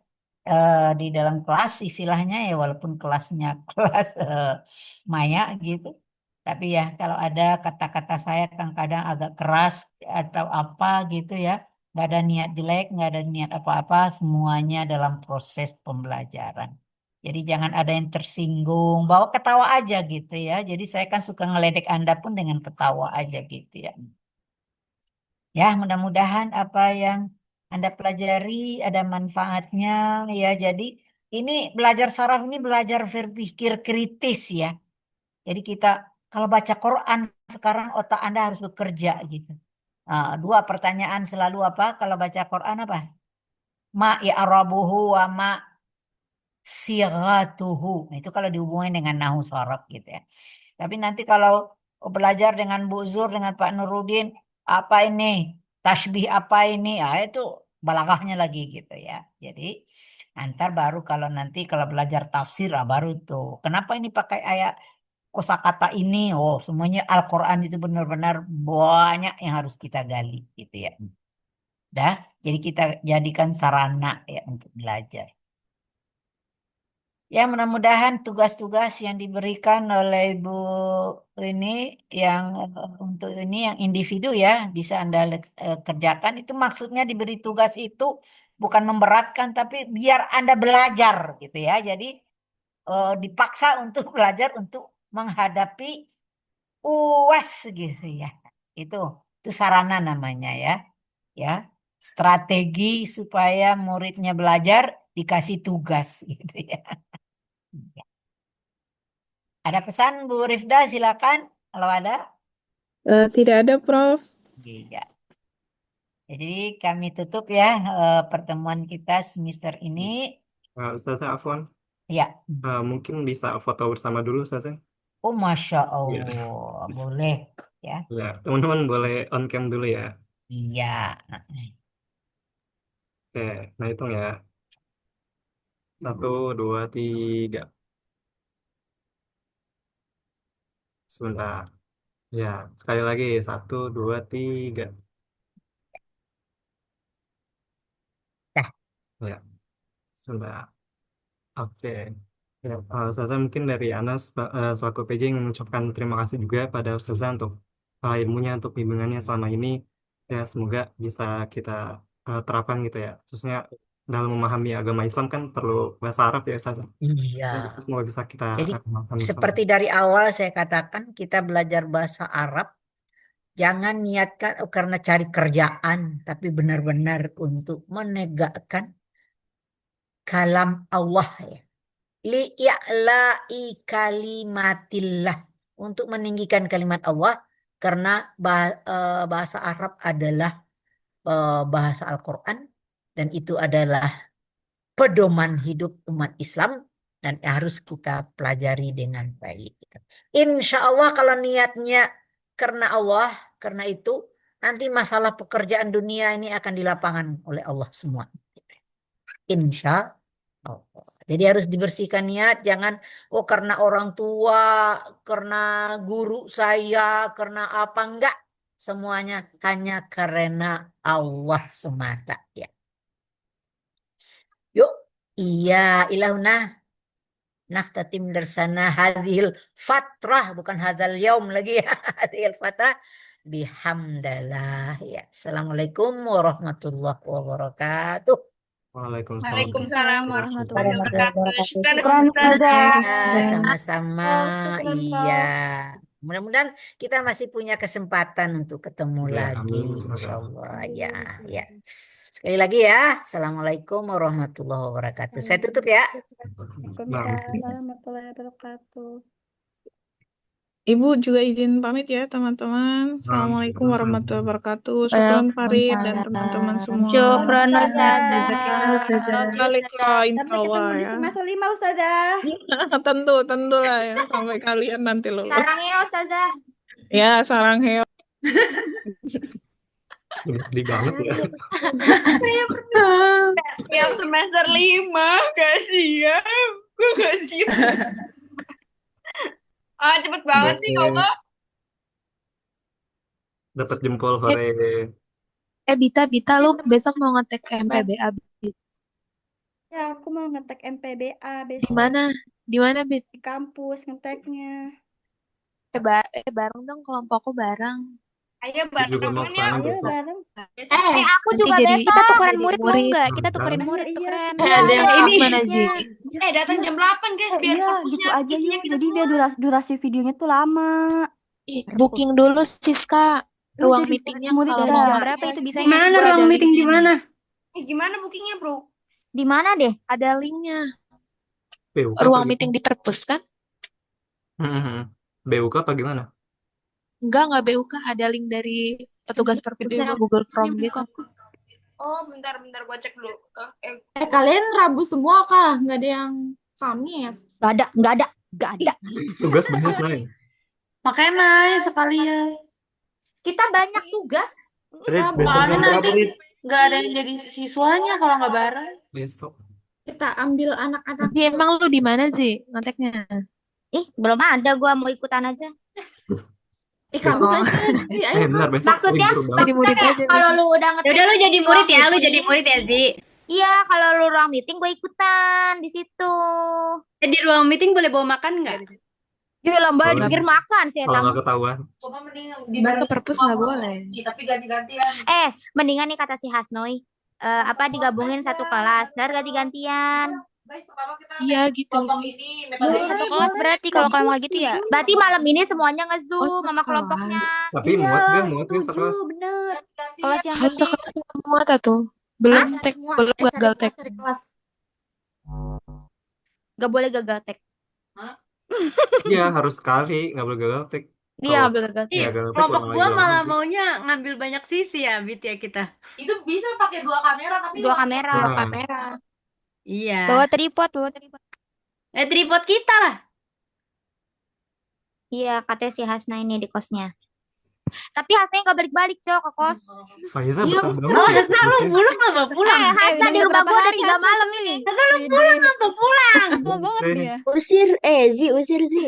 di dalam kelas istilahnya ya walaupun kelasnya kelas maya gitu. Tapi ya kalau ada kata-kata saya kadang-kadang agak keras atau apa gitu ya. Nggak ada niat jelek, nggak ada niat apa-apa. Semuanya dalam proses pembelajaran. Jadi jangan ada yang tersinggung. Bawa ketawa aja gitu ya. Jadi saya kan suka ngeledek Anda pun dengan ketawa aja gitu ya. Ya mudah-mudahan apa yang Anda pelajari ada manfaatnya ya. Jadi ini belajar saraf ini belajar berpikir kritis ya. Jadi kita kalau baca Quran sekarang otak Anda harus bekerja gitu. Dua pertanyaan selalu apa kalau baca Quran apa? Ma ya'rabuhu wa ma siratuhu. Nah, itu kalau dihubungin dengan nahu sorof gitu ya. Tapi nanti kalau belajar dengan Bu Zur, dengan Pak Nurudin, apa ini? Tasbih apa ini? Itu balaghahnya lagi gitu ya. Jadi antar baru kalau nanti kalau belajar tafsir baru tuh. Kenapa ini pakai ayat kosakata ini? Oh, semuanya Al-Quran itu benar-benar banyak yang harus kita gali gitu ya. Dah, jadi kita jadikan sarana ya untuk belajar. Ya, mudah-mudahan tugas-tugas yang diberikan oleh Ibu ini yang untuk ini yang individu ya bisa Anda kerjakan itu maksudnya diberi tugas itu bukan memberatkan tapi biar Anda belajar gitu ya. Jadi dipaksa untuk belajar untuk menghadapi UAS gitu ya. Itu sarana namanya ya. Ya, strategi supaya muridnya belajar dikasih tugas gitu ya. Ada pesan Bu Rifda, silakan kalau ada.
Tidak ada, Prof.
Iya. Jadi kami tutup ya pertemuan kita semester ini.
Ustazah Afwan,
Ya.
mungkin bisa foto bersama dulu Ustazah.
Oh, Masya
Iya.
Allah. Boleh ya.
Ya, teman-teman boleh on cam dulu ya.
Iya.
Oke, nah hitung ya. 1, 2, 3. Sebentar. Ya, sekali lagi. 1, 2, 3.
Nah,
Ya, sebentar. Oke. Ya, Ustazah mungkin dari Anas selaku PJ ingin mengucapkan terima kasih juga pada Ustazah untuk ilmunya, untuk bimbingannya selama ini. Ya, semoga bisa kita terapkan gitu ya. Khususnya dalam memahami agama Islam kan perlu bahasa Arab ya Ustazah.
iya.
Ya, semoga bisa kita
Jadi
amalkan bersama.
seperti dari awal saya katakan kita belajar bahasa Arab. Jangan niatkan karena cari kerjaan, tapi benar-benar untuk menegakkan kalam Allah ya. Li'a'la'i kalimatillah. Untuk meninggikan kalimat Allah. Karena bahasa Arab adalah bahasa Al-Quran. Dan itu adalah pedoman hidup umat Islam. dan harus kita pelajari dengan baik. Insya Allah kalau niatnya karena Allah, karena itu nanti masalah pekerjaan dunia ini akan dilapangan oleh Allah semua. Insya Allah. Jadi harus dibersihkan niat, jangan karena orang tua, karena guru saya, karena apa enggak. Semuanya hanya karena Allah semata ya. Yuk, iya ilahuna naftatim darsana hadhil fatrah, bukan hadzal yaum lagi ya. Hadhil fatrah bihamdallah ya. Assalamualaikum warahmatullahi wabarakatuh.
Waalaikumsalam.
Waalaikumsalam warahmatullahi wabarakatuh. Syukran
Syukran,
Ustazah.
Ya, sama-sama.
Syukran,
Iya. Mudah-mudahan kita masih punya kesempatan untuk ketemu
Ya,
lagi,
amin.
insya Allah. Ya, ya. Sekali lagi ya. Assalamualaikum warahmatullahi wabarakatuh. Saya tutup ya.
Waalaikumsalam warahmatullahi wabarakatuh.
Ibu juga izin pamit ya teman-teman. Assalamualaikum warahmatullahi wabarakatuh. Syukran Farid dan teman-teman semua.
Syukran Ustazah.
Balik lah insya
Sampai
Allah
ketemu di
ya.
semester 5 Ustazah.
Tentu lah ya sampai kalian nanti lulus.
Sarang ya Ustazah.
Ya sarang heo.
Udah sedih banget ya.
Siap semester 5, kasihan. Gue gak siap. Cepet banget sih ya Allah.
Dapat jempol hore.
Bita, lu besok mau ngetek ke MPBA.
Ya, aku mau ngetek MPBA besok.
Di mana, Bit?
Di kampus ngeteknya.
Bareng dong, kelompokku bareng.
Ayo
juga mau
bareng ya.
kesana
Ayo
besok.
bareng.
Aku
Nanti
juga
jadi-
besok.
Kita tukeran
jadi
murid mau
murid.
enggak? Kita tukeran
Kan?
murid,
Iya,
tukeran.
iya.
Ada yang
Ini.
gimana, Ji?
Datang jam 8 guys, biar
Iya,
fokusnya
gitu aja
isinya
yuk.
kita
Jadi biar
semua.
durasi videonya tuh lama.
Booking dulu, Siska.
Lu
Ruang
jadi
meetingnya
murid
kalau
Dari
mau.
jam berapa itu bisa ya?
Gimana
Gua
ruang
ada
meeting di
linknya
mana?
Gimana bookingnya bro?
Di mana deh?
Ada linknya.
BUK apa
Ruang
gimana?
meeting di perpus kan?
BUK apa gimana?
Enggak BUK. Ada link dari petugas perpusnya, Google Form gitu.
Oh bentar gue cek dulu.
Kalian Rabu semua kah? Nggak ada yang Kamis?
Nggak ada.
Tugas banyak lain.
Makanya Nay, sekalian.
Kita banyak tugas.
Soalnya nanti nggak ada yang jadi siswanya kalau nggak bareng.
Besok.
Kita ambil anak-anak.
Tapi emang lu di mana sih ngeteknya?
Ih, belum ada. Gua mau ikutan aja.
Kamu
Oh.
aja. Ayo,
Benar besok
Maksudnya,
libur banget.
Jadi murid aja.
kalau lu udah ngetek
Yaudah lu jadi murid ya, lu
ruang
jadi
meeting,
murid ya, Zi.
Iya, kalau lu ruang meeting gue ikutan di situ.
Di ruang meeting boleh bawa makan nggak?
Yuk lambat
Boleh.
pikir makan sih
Kalau
Tam.
nggak ketahuan.
Kan ke perpus nggak boleh.
Tapi ganti-gantian.
Mendingan nih kata si Hasnoi, digabungin satu kelas, dan ganti-gantian.
Iya gitu.
Satu kelas berarti kalau kamu kayak gitu ya.
Berarti malam ini semuanya
Oh,
nge-zoom
satu
sama kelompoknya.
Tapi muat gak sekelas?
Bener.
Kelas yang
Harus
gede.
sekelas semua tuh. Belum tek, belum gagal tek.
Gak boleh gagal tek.
Iya harus sekali, nggak boleh gagal tek.
Dia
Kalau-
ngambil gagal tek.
Ya, gagal tek
Kelompok
ulang
gua
lagi,
malah
ulang lagi.
maunya ngambil banyak sisi ya, Bit ya kita.
Itu bisa pakai 2 kamera tapi
Dua kamera.
Nah.
Kamera.
Iya.
Bawa tripod.
Tripod kita lah.
Iya, katanya si Hasna ini di kosnya. Tapi Hasna nggak balik-balik, Cok, ke kos.
Faiza
Iya,
betah
betul.
banget ya.
Hasna lu
Maksudnya,
pulang nggak mau pulang?
Hasna di rumah gue udah 3 malam ini.
Hasna lu pulang nggak mau pulang?
Tua banget
Ini.
dia.
Usir Zi.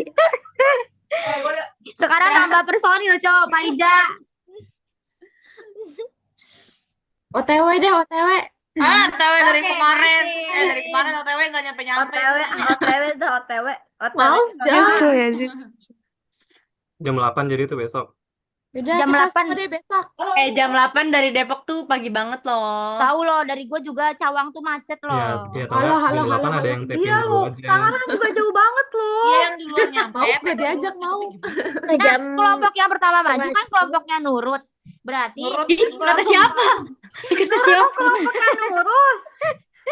Sekarang nambah personil, Cok, Pak Ija.
OTW deh, OTW.
OTW dari
Oke,
kemarin.
makasih.
Dari kemarin OTW nggak nyampe-nyampe.
OTW.
Males
Nyusul
jangan.
ya sih.
jam 8 jadi tuh besok.
Yaudah,
Jam
kita
8.
semua deh besok.
Jam 8 dari Depok tuh pagi banget loh.
Tahu loh, dari gue juga Cawang tuh macet
Ya,
loh.
ya tahu
Halo,
nggak?
halo,
Jam 8
halo,
ada yang taping
Iya
dulu
loh,
aja.
Tangerang juga jauh banget loh.
Iya yang duluan nyampe.
Mau gak diajak mau.
Jam
Kelompok yang pertama maju
setengah
kan kelompoknya Nurut. Berarti
Nurut
Ih, kata siapa? Kata siapa?
kelompoknya Nurut.